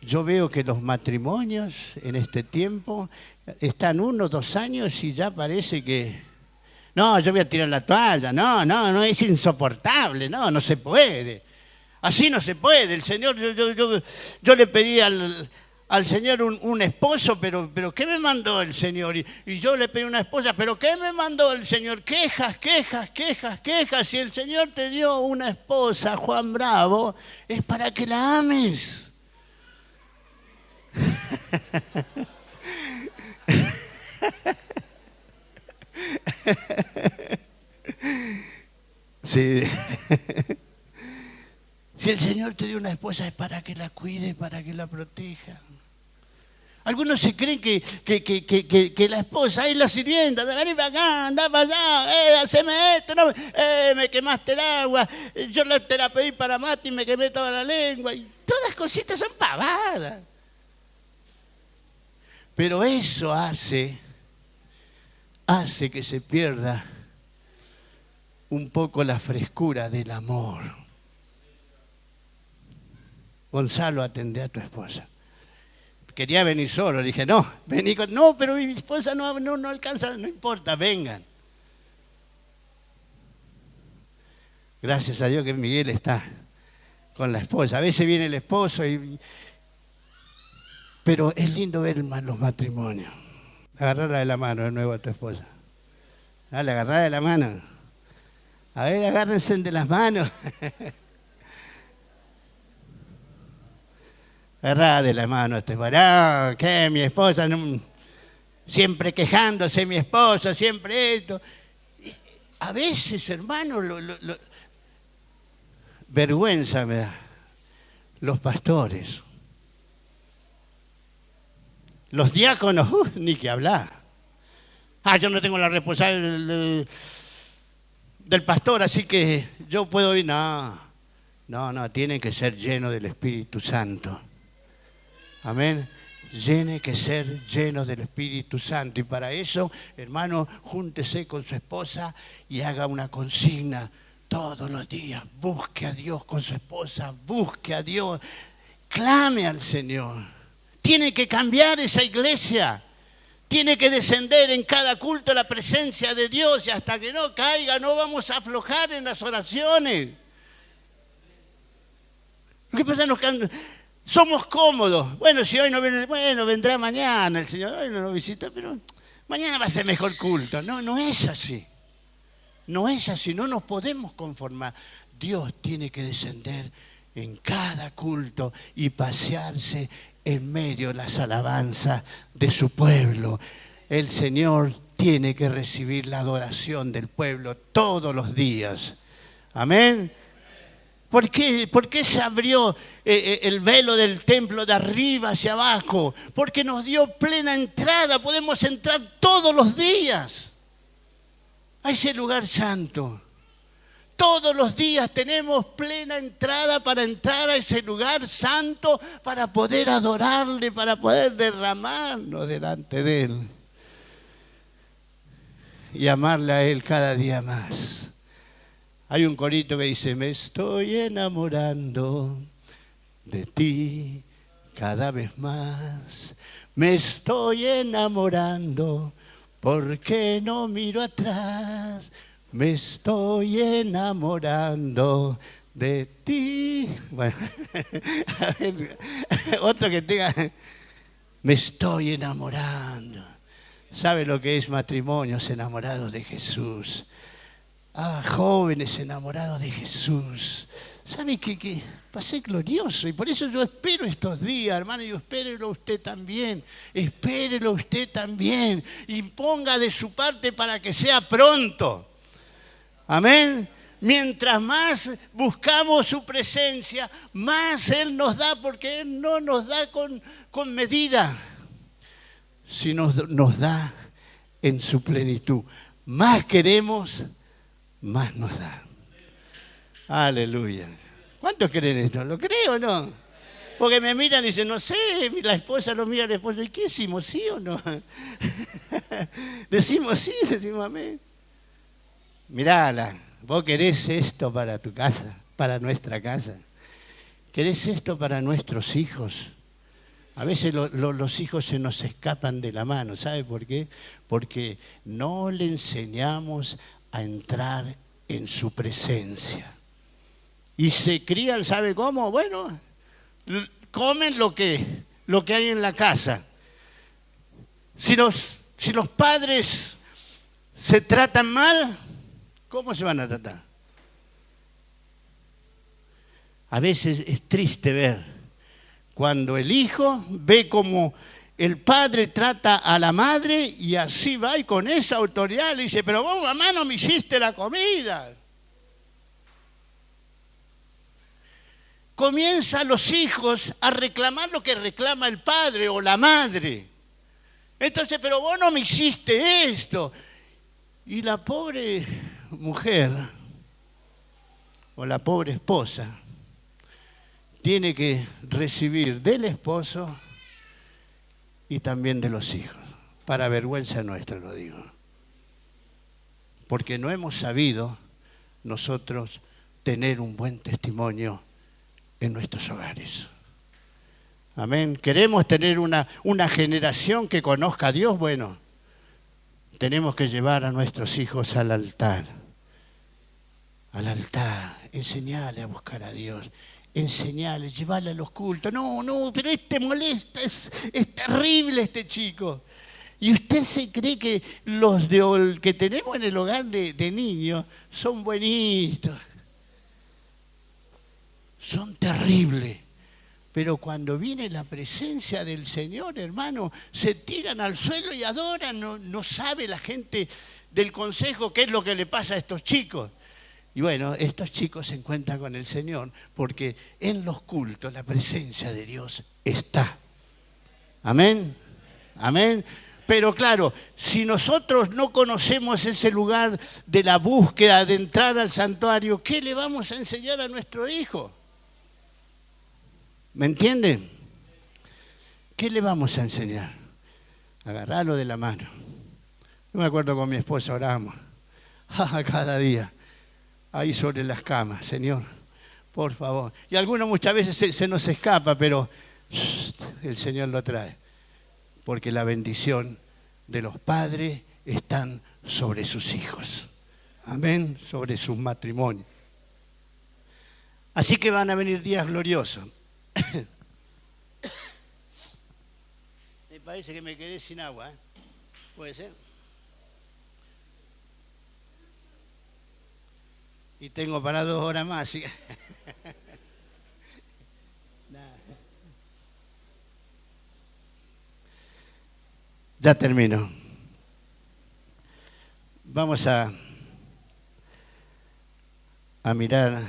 Yo veo que los matrimonios en este tiempo están 1 o 2 años y ya parece que... No, yo voy a tirar la toalla. No, es insoportable. No se puede. Así no se puede. El Señor, yo le pedí al Señor un esposo, pero ¿qué me mandó el Señor? Y yo le pedí una esposa, pero ¿qué me mandó el Señor? Quejas. Si el Señor te dio una esposa, Juan Bravo, es para que la ames. Sí. Si el Señor te dio una esposa es para que la cuide, para que la proteja. Algunos se creen que la esposa es la sirvienta, vení para acá, andá para allá, haceme esto, no, me quemaste el agua, yo te la pedí para mate y me quemé toda la lengua. Y todas cositas son pavadas. Pero eso hace que se pierda un poco la frescura del amor. Gonzalo, atendé a tu esposa. Quería venir solo, le dije, no, vení con... No, pero mi esposa no alcanza, no importa, vengan. Gracias a Dios que Miguel está con la esposa. A veces viene el esposo, pero es lindo ver los matrimonios. Agarrarla de la mano de nuevo a tu esposa. Dale, agarrarla de la mano. A ver, agárrense de las manos. Agarrá de la mano a este varón, que mi esposa, siempre quejándose, mi esposa, siempre esto. Y a veces, hermano, vergüenza me da. Los pastores, los diáconos, ni que hablar. Yo no tengo la responsabilidad del pastor, así que yo puedo ir. No, tienen que ser llenos del Espíritu Santo. Amén. Tiene que ser llenos del Espíritu Santo. Y para eso, hermano, júntese con su esposa y haga una consigna todos los días. Busque a Dios con su esposa, busque a Dios, clame al Señor. Tiene que cambiar esa iglesia. Tiene que descender en cada culto la presencia de Dios y hasta que no caiga no vamos a aflojar en las oraciones. Lo que pasa es que somos cómodos. Bueno, si hoy no viene, bueno, vendrá mañana el Señor. Hoy no nos visita, pero mañana va a ser mejor culto. No es así. No es así, no nos podemos conformar. Dios tiene que descender en cada culto y pasearse en medio de las alabanzas de su pueblo. El Señor tiene que recibir la adoración del pueblo todos los días. Amén. ¿Por qué se abrió el velo del templo de arriba hacia abajo? Porque nos dio plena entrada. Podemos entrar todos los días a ese lugar santo. Todos los días tenemos plena entrada para entrar a ese lugar santo, para poder adorarle, para poder derramarnos delante de Él y amarle a Él cada día más. Hay un corito que dice, me estoy enamorando de ti cada vez más. Me estoy enamorando porque no miro atrás. Me estoy enamorando de ti. Bueno, a ver, otro que tenga, me estoy enamorando. ¿Sabe lo que es matrimonios enamorados de Jesús? Jóvenes enamorados de Jesús. ¿Sabe que va a ser glorioso? Y por eso yo espero estos días, hermano, y espérelo usted también. Espérelo usted también. Y ponga de su parte para que sea pronto. Amén. Mientras más buscamos su presencia, más Él nos da, porque Él no nos da con medida, sino nos da en su plenitud. Más queremos, más nos da. Aleluya. ¿Cuántos creen esto? ¿Lo creo o no? Porque me miran y dicen, no sé, la esposa lo mira al esposo. ¿Y qué decimos? ¿Sí o no? Decimos sí, decimos amén. Mirala, vos querés esto para tu casa, para nuestra casa. ¿Querés esto para nuestros hijos? A veces los hijos se nos escapan de la mano. ¿Sabe por qué? Porque no le enseñamos a entrar en su presencia. Y se crían, ¿sabe cómo? Bueno, comen lo que hay en la casa. Si los padres se tratan mal, ¿cómo se van a tratar? A veces es triste ver cuando el hijo ve como el padre trata a la madre y así va y con esa autoridad le dice, pero vos, mamá, no me hiciste la comida. comienzan los hijos a reclamar lo que reclama el padre o la madre. Entonces, pero vos no me hiciste esto. Y la pobre mujer o la pobre esposa tiene que recibir del esposo y también de los hijos. Para vergüenza nuestra lo digo. Porque no hemos sabido nosotros tener un buen testimonio en nuestros hogares. Amén. ¿Queremos tener una generación que conozca a Dios? Bueno, tenemos que llevar a nuestros hijos al altar. Al altar, enseñarle a buscar a Dios. Enseñarle, llevarle a los cultos. No, pero molesta, es terrible este chico. Y usted se cree que los que tenemos en el hogar de niños son buenitos. Son terribles. Pero cuando viene la presencia del Señor, hermano, se tiran al suelo y adoran. No sabe la gente del consejo qué es lo que le pasa a estos chicos. Y bueno, estos chicos se encuentran con el Señor porque en los cultos la presencia de Dios está. Amén. Amén. Pero claro, si nosotros no conocemos ese lugar de la búsqueda, de entrar al santuario, ¿qué le vamos a enseñar a nuestro hijo? ¿Me entienden? ¿Qué le vamos a enseñar? Agarrarlo de la mano. Yo me acuerdo con mi esposa orábamos cada día, ahí sobre las camas, Señor, por favor. Y algunos muchas veces se nos escapa, pero el Señor lo trae. Porque la bendición de los padres están sobre sus hijos. Amén, sobre sus matrimonios. Así que van a venir días gloriosos. Me parece que me quedé sin agua, ¿eh? ¿Puede ser? Y tengo para 2 horas más. ¿Sí? Ya termino. Vamos a mirar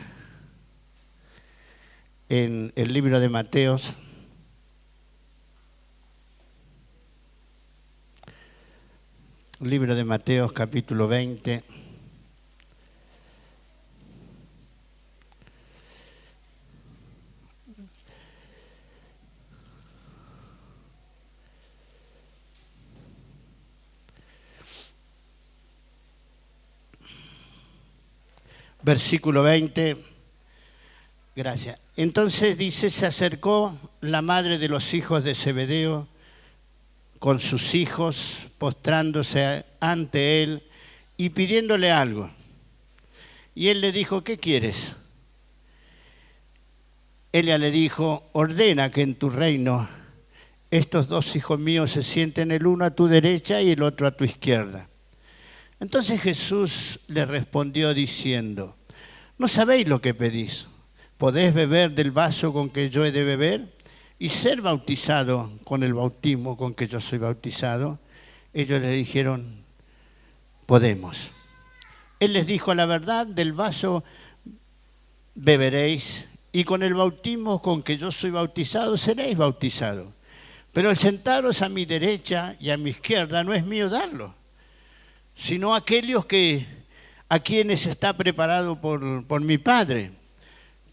en el libro de Mateos. Libro de Mateos, capítulo 20. Versículo 20. Gracias. Entonces dice, se acercó la madre de los hijos de Zebedeo con sus hijos, postrándose ante él y pidiéndole algo. Y él le dijo, ¿qué quieres? Ella le dijo, ordena que en tu reino estos 2 hijos míos se sienten el uno a tu derecha y el otro a tu izquierda. Entonces Jesús le respondió diciendo, ¿no sabéis lo que pedís? ¿Podés beber del vaso con que yo he de beber y ser bautizado con el bautismo con que yo soy bautizado? Ellos le dijeron, podemos. Él les dijo, la verdad, del vaso beberéis y con el bautismo con que yo soy bautizado seréis bautizados. Pero el sentaros a mi derecha y a mi izquierda no es mío darlo, sino aquellos a quienes está preparado por mi Padre.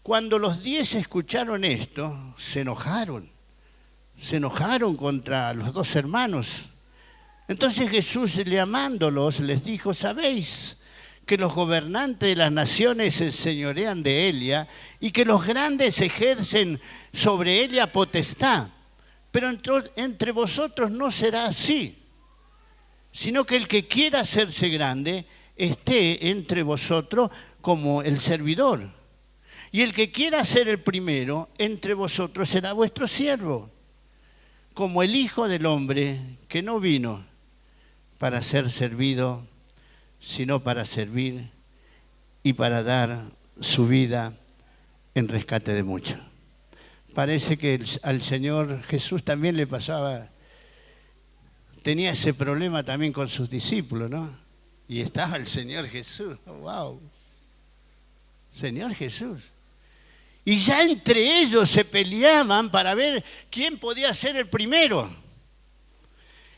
Cuando los 10 escucharon esto, se enojaron contra los 2 hermanos. Entonces Jesús, llamándolos, les dijo, ¿sabéis que los gobernantes de las naciones se enseñorean de Elia y que los grandes ejercen sobre Elia potestad? Pero entre vosotros no será así, sino que el que quiera hacerse grande esté entre vosotros como el servidor. Y el que quiera ser el primero entre vosotros será vuestro siervo, como el Hijo del Hombre, que no vino para ser servido, sino para servir y para dar su vida en rescate de muchos. Parece que al Señor Jesús también le pasaba, tenía ese problema también con sus discípulos, ¿no? Y estaba el Señor Jesús, wow, Señor Jesús. Y ya entre ellos se peleaban para ver quién podía ser el primero.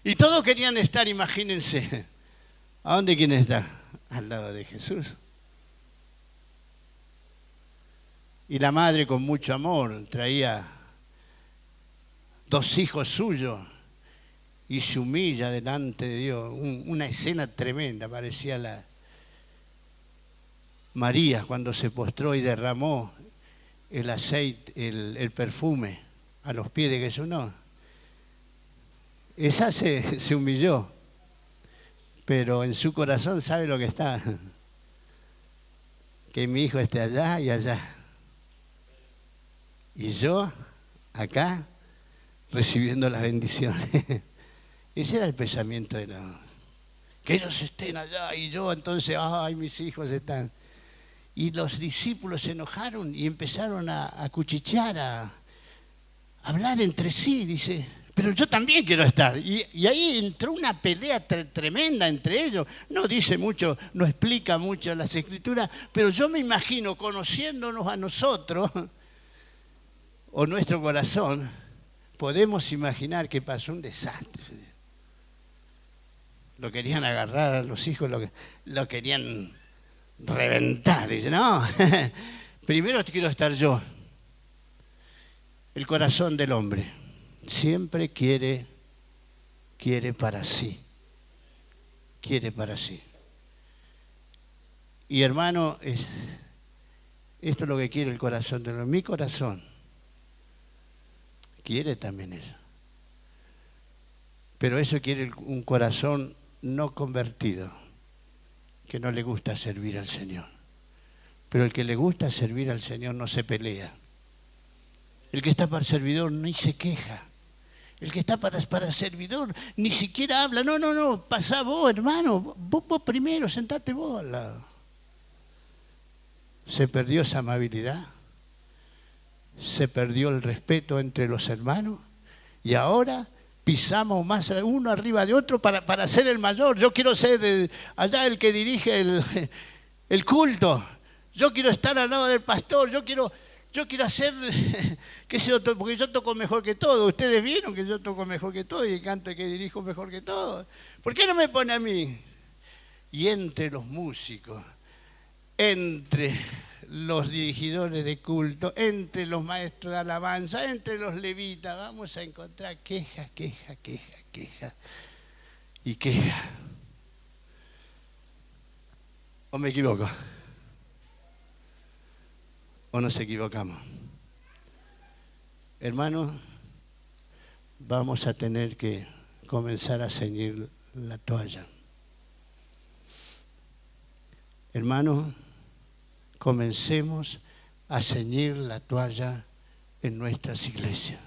Y todos querían estar, imagínense. ¿A dónde quién está? Al lado de Jesús. Y la madre con mucho amor traía 2 hijos suyos y se humilla delante de Dios. Una escena tremenda, parecía la María cuando se postró y derramó el aceite, el perfume a los pies de Jesús. No, esa se humilló, pero en su corazón sabe lo que está, que mi hijo esté allá y allá, y yo acá recibiendo las bendiciones. Ese era el pensamiento de que ellos estén allá y yo entonces, ay, mis hijos están. Y los discípulos se enojaron y empezaron a cuchichear, a hablar entre sí, dice, pero yo también quiero estar. Y ahí entró una pelea tremenda entre ellos. No dice mucho, no explica mucho las Escrituras, pero yo me imagino, conociéndonos a nosotros, o nuestro corazón, podemos imaginar que pasó un desastre. Lo querían agarrar a los hijos, lo querían reventar. Dice, no, primero quiero estar yo. El corazón del hombre siempre quiere para sí. Quiere para sí. Y hermano, esto es lo que quiere el corazón del hombre. Mi corazón quiere también eso. Pero eso quiere un corazón no convertido, que no le gusta servir al Señor. Pero el que le gusta servir al Señor no se pelea. El que está para servidor ni se queja. El que está para servidor ni siquiera habla. No, pasá vos, hermano. Vos primero, sentate vos al lado. Se perdió esa amabilidad. Se perdió el respeto entre los hermanos. Y ahora pisamos más uno arriba de otro para ser el mayor. Yo quiero ser allá el que dirige el culto. Yo quiero estar al lado del pastor. Yo quiero hacer, qué sé yo, porque yo toco mejor que todo. Ustedes vieron que yo toco mejor que todo y canto que dirijo mejor que todo. ¿Por qué no me pone a mí? Y entre los músicos, entre los dirigidores de culto, entre los maestros de alabanza, entre los levitas, vamos a encontrar queja y queja. ¿O me equivoco? ¿O nos equivocamos? Hermanos, vamos a tener que comenzar a ceñir la toalla. Hermanos, comencemos a ceñir la toalla en nuestras iglesias.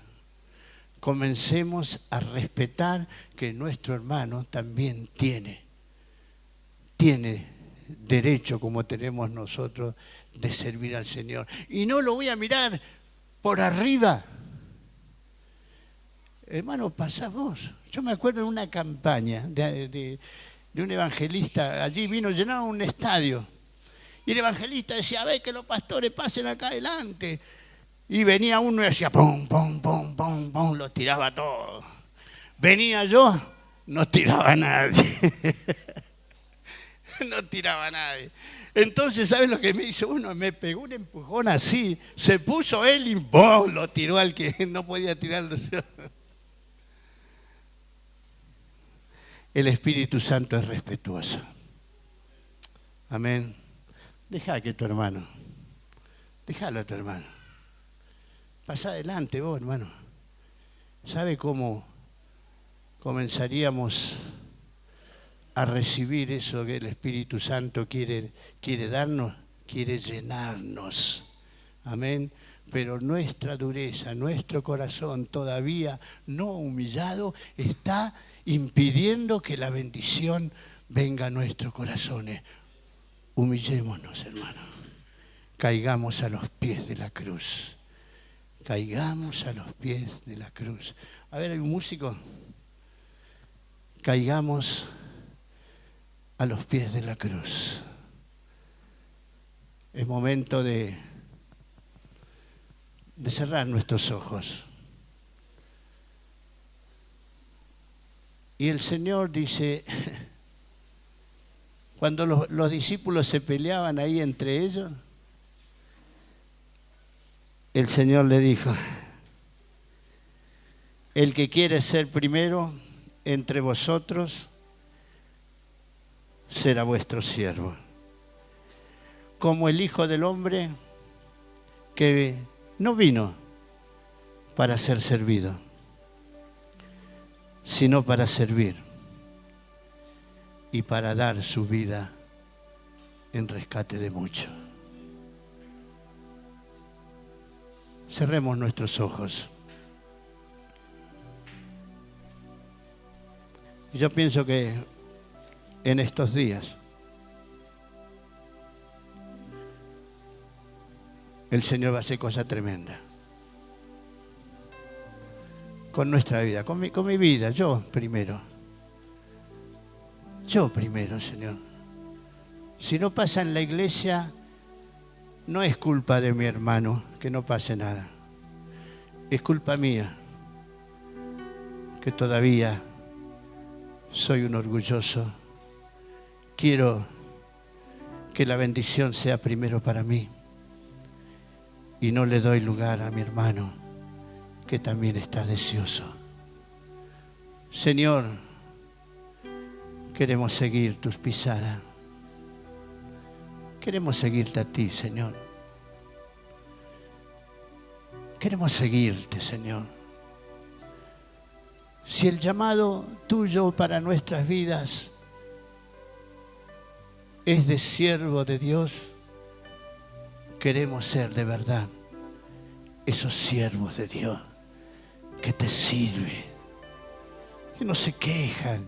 Comencemos a respetar que nuestro hermano también tiene derecho, como tenemos nosotros, de servir al Señor. Y no lo voy a mirar por arriba. Hermano, pasá vos. Yo me acuerdo de una campaña de un evangelista. Allí vino, llenado un estadio. Y el evangelista decía, a ver que los pastores pasen acá adelante. Y venía uno y decía, pum, pum, pum, pum, pum, lo tiraba todo. Venía yo, no tiraba a nadie. No tiraba a nadie. Entonces, ¿sabes lo que me hizo uno? Me pegó un empujón así, se puso él y ¡bum!, lo tiró al que no podía tirarlo yo. El Espíritu Santo es respetuoso. Amén. Deja que tu hermano, déjalo a tu hermano. Pasa adelante vos, hermano. ¿Sabe cómo comenzaríamos a recibir eso que el Espíritu Santo quiere darnos? Quiere llenarnos. Amén. Pero nuestra dureza, nuestro corazón todavía no humillado está impidiendo que la bendición venga a nuestros corazones. Humillémonos, hermano. Caigamos a los pies de la cruz. Caigamos a los pies de la cruz. A ver, ¿hay un músico? Caigamos a los pies de la cruz. Es momento de de cerrar nuestros ojos. Y el Señor dice, cuando los discípulos se peleaban ahí entre ellos, el Señor le dijo, el que quiere ser primero entre vosotros será vuestro siervo. Como el Hijo del Hombre que no vino para ser servido, sino para servir y para dar su vida en rescate de muchos. Cerremos nuestros ojos. Yo pienso que en estos días el Señor va a hacer cosas tremendas con nuestra vida, con mi vida, yo primero, Señor. Si no pasa en la iglesia, no es culpa de mi hermano que no pase nada, es culpa mía, que todavía soy un orgulloso. Quiero que la bendición sea primero para mí y no le doy lugar a mi hermano que también está deseoso. Señor, queremos seguir tus pisadas. Queremos seguirte a ti, Señor. Queremos seguirte, Señor. Si el llamado tuyo para nuestras vidas es de siervo de Dios, queremos ser de verdad esos siervos de Dios que te sirven, que no se quejan,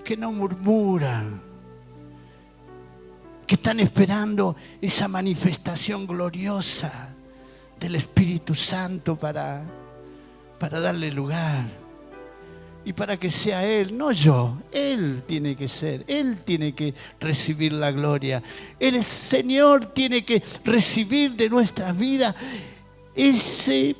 que no murmuran, que están esperando esa manifestación gloriosa del Espíritu Santo para darle lugar y para que sea Él, no yo. Él tiene que ser, Él tiene que recibir la gloria. El Señor tiene que recibir de nuestras vidas ese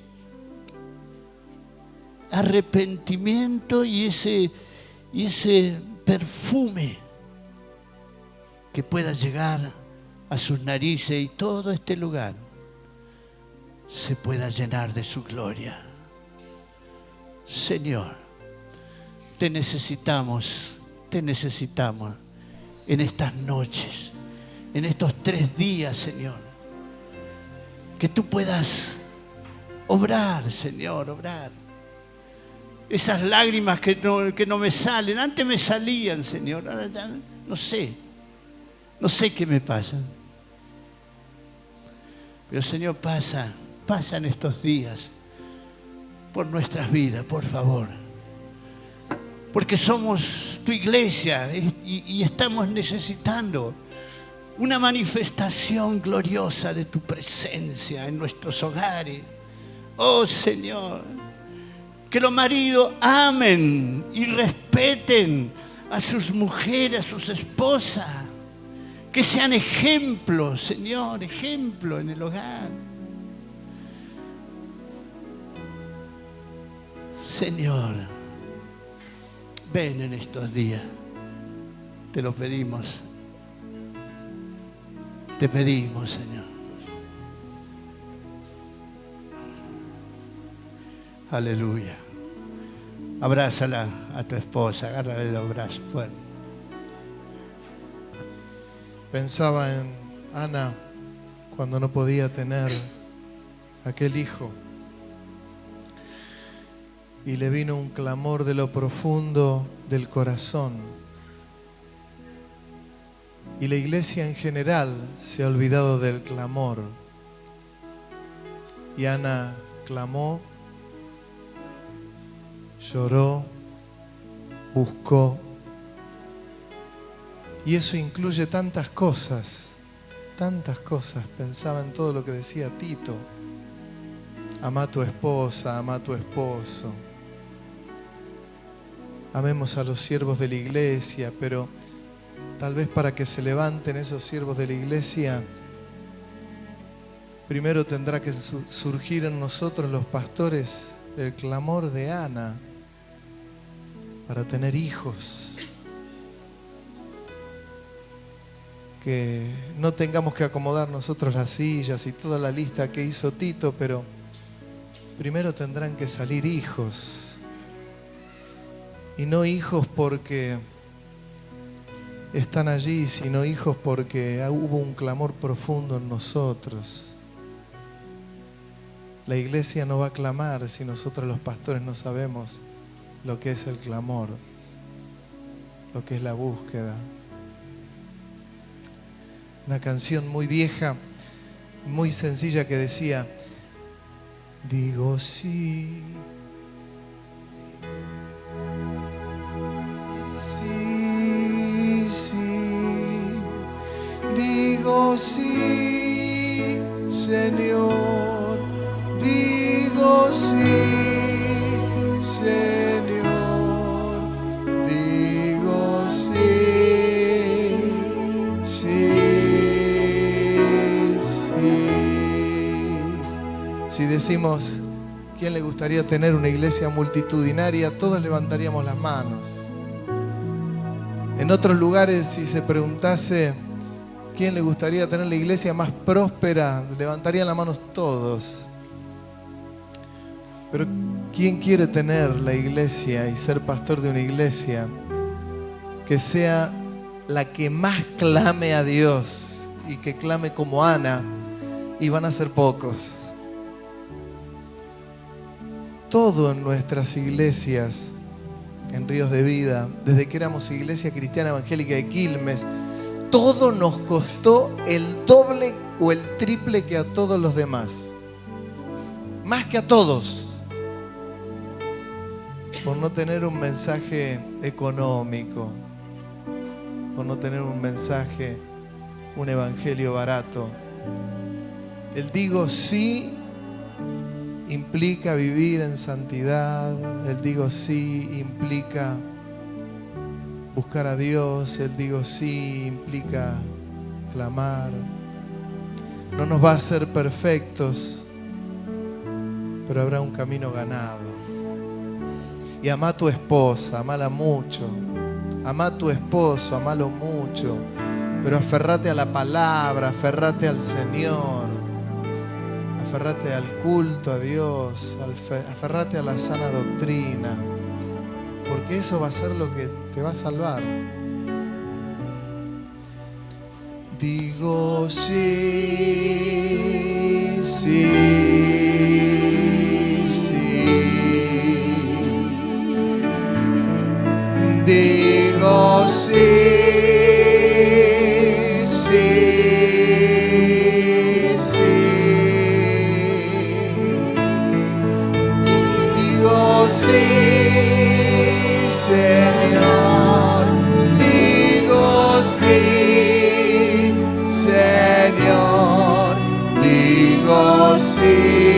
arrepentimiento y ese perfume que pueda llegar a sus narices y todo este lugar se pueda llenar de su gloria. Señor, te necesitamos en estas noches, en estos 3 días, Señor. Que tú puedas obrar, Señor, obrar. Esas lágrimas que no me salen, antes me salían, Señor, ahora ya no sé qué me pasa. Pero Señor, pasa en estos días por nuestras vidas, por favor. Porque somos tu iglesia y estamos necesitando una manifestación gloriosa de tu presencia en nuestros hogares. Oh Señor, que los maridos amen y respeten a sus mujeres, a sus esposas. Que sean ejemplos, Señor, ejemplo en el hogar. Señor, ven en estos días. Te lo pedimos. Te pedimos, Señor. Aleluya. Abrázala a tu esposa, agárrale los brazos fuerte. Pensaba en Ana cuando no podía tener aquel hijo y le vino un clamor de lo profundo del corazón. Y la iglesia en general se ha olvidado del clamor. Y Ana clamó, lloró, buscó. Y eso incluye tantas cosas. Pensaba en todo lo que decía Tito. Amá a tu esposa, amá a tu esposo. Amemos a los siervos de la iglesia, pero tal vez para que se levanten esos siervos de la iglesia primero tendrá que surgir en nosotros los pastores el clamor de Ana para tener hijos. Que no tengamos que acomodar nosotros las sillas y toda la lista que hizo Tito, pero primero tendrán que salir hijos. Y no hijos porque están allí, sino hijos porque hubo un clamor profundo en nosotros. La iglesia no va a clamar si nosotros los pastores no sabemos lo que es el clamor, lo que es la búsqueda. Una canción muy vieja, muy sencilla que decía: digo sí, sí, sí, digo sí, Señor, digo sí, Señor, digo sí, sí. Si decimos, ¿quién le gustaría tener una iglesia multitudinaria? Todos levantaríamos las manos. En otros lugares, si se preguntase, ¿quién le gustaría tener la iglesia más próspera? Levantarían las manos todos. Pero ¿quién quiere tener la iglesia y ser pastor de una iglesia que sea la que más clame a Dios y que clame como Ana? Y van a ser pocos. Todo en nuestras iglesias, en Ríos de Vida, desde que éramos Iglesia Cristiana Evangélica de Quilmes, todo nos costó el doble o el triple que a todos los demás. Más que a todos. Por no tener un mensaje económico, por no tener un mensaje, un evangelio barato. El digo sí implica vivir en santidad. El digo sí implica buscar a Dios. El digo sí implica clamar. No nos va a hacer perfectos, pero habrá un camino ganado. Y ama a tu esposa, amala mucho. Ama a tu esposo, amalo mucho. Pero aferrate a la palabra, aferrate al Señor. Aferrate al culto a Dios, aferrate a la sana doctrina, porque eso va a ser lo que te va a salvar. Digo sí, sí, sí. Digo sí, sí, sí. Sí, Señor, digo sí, Señor, digo sí.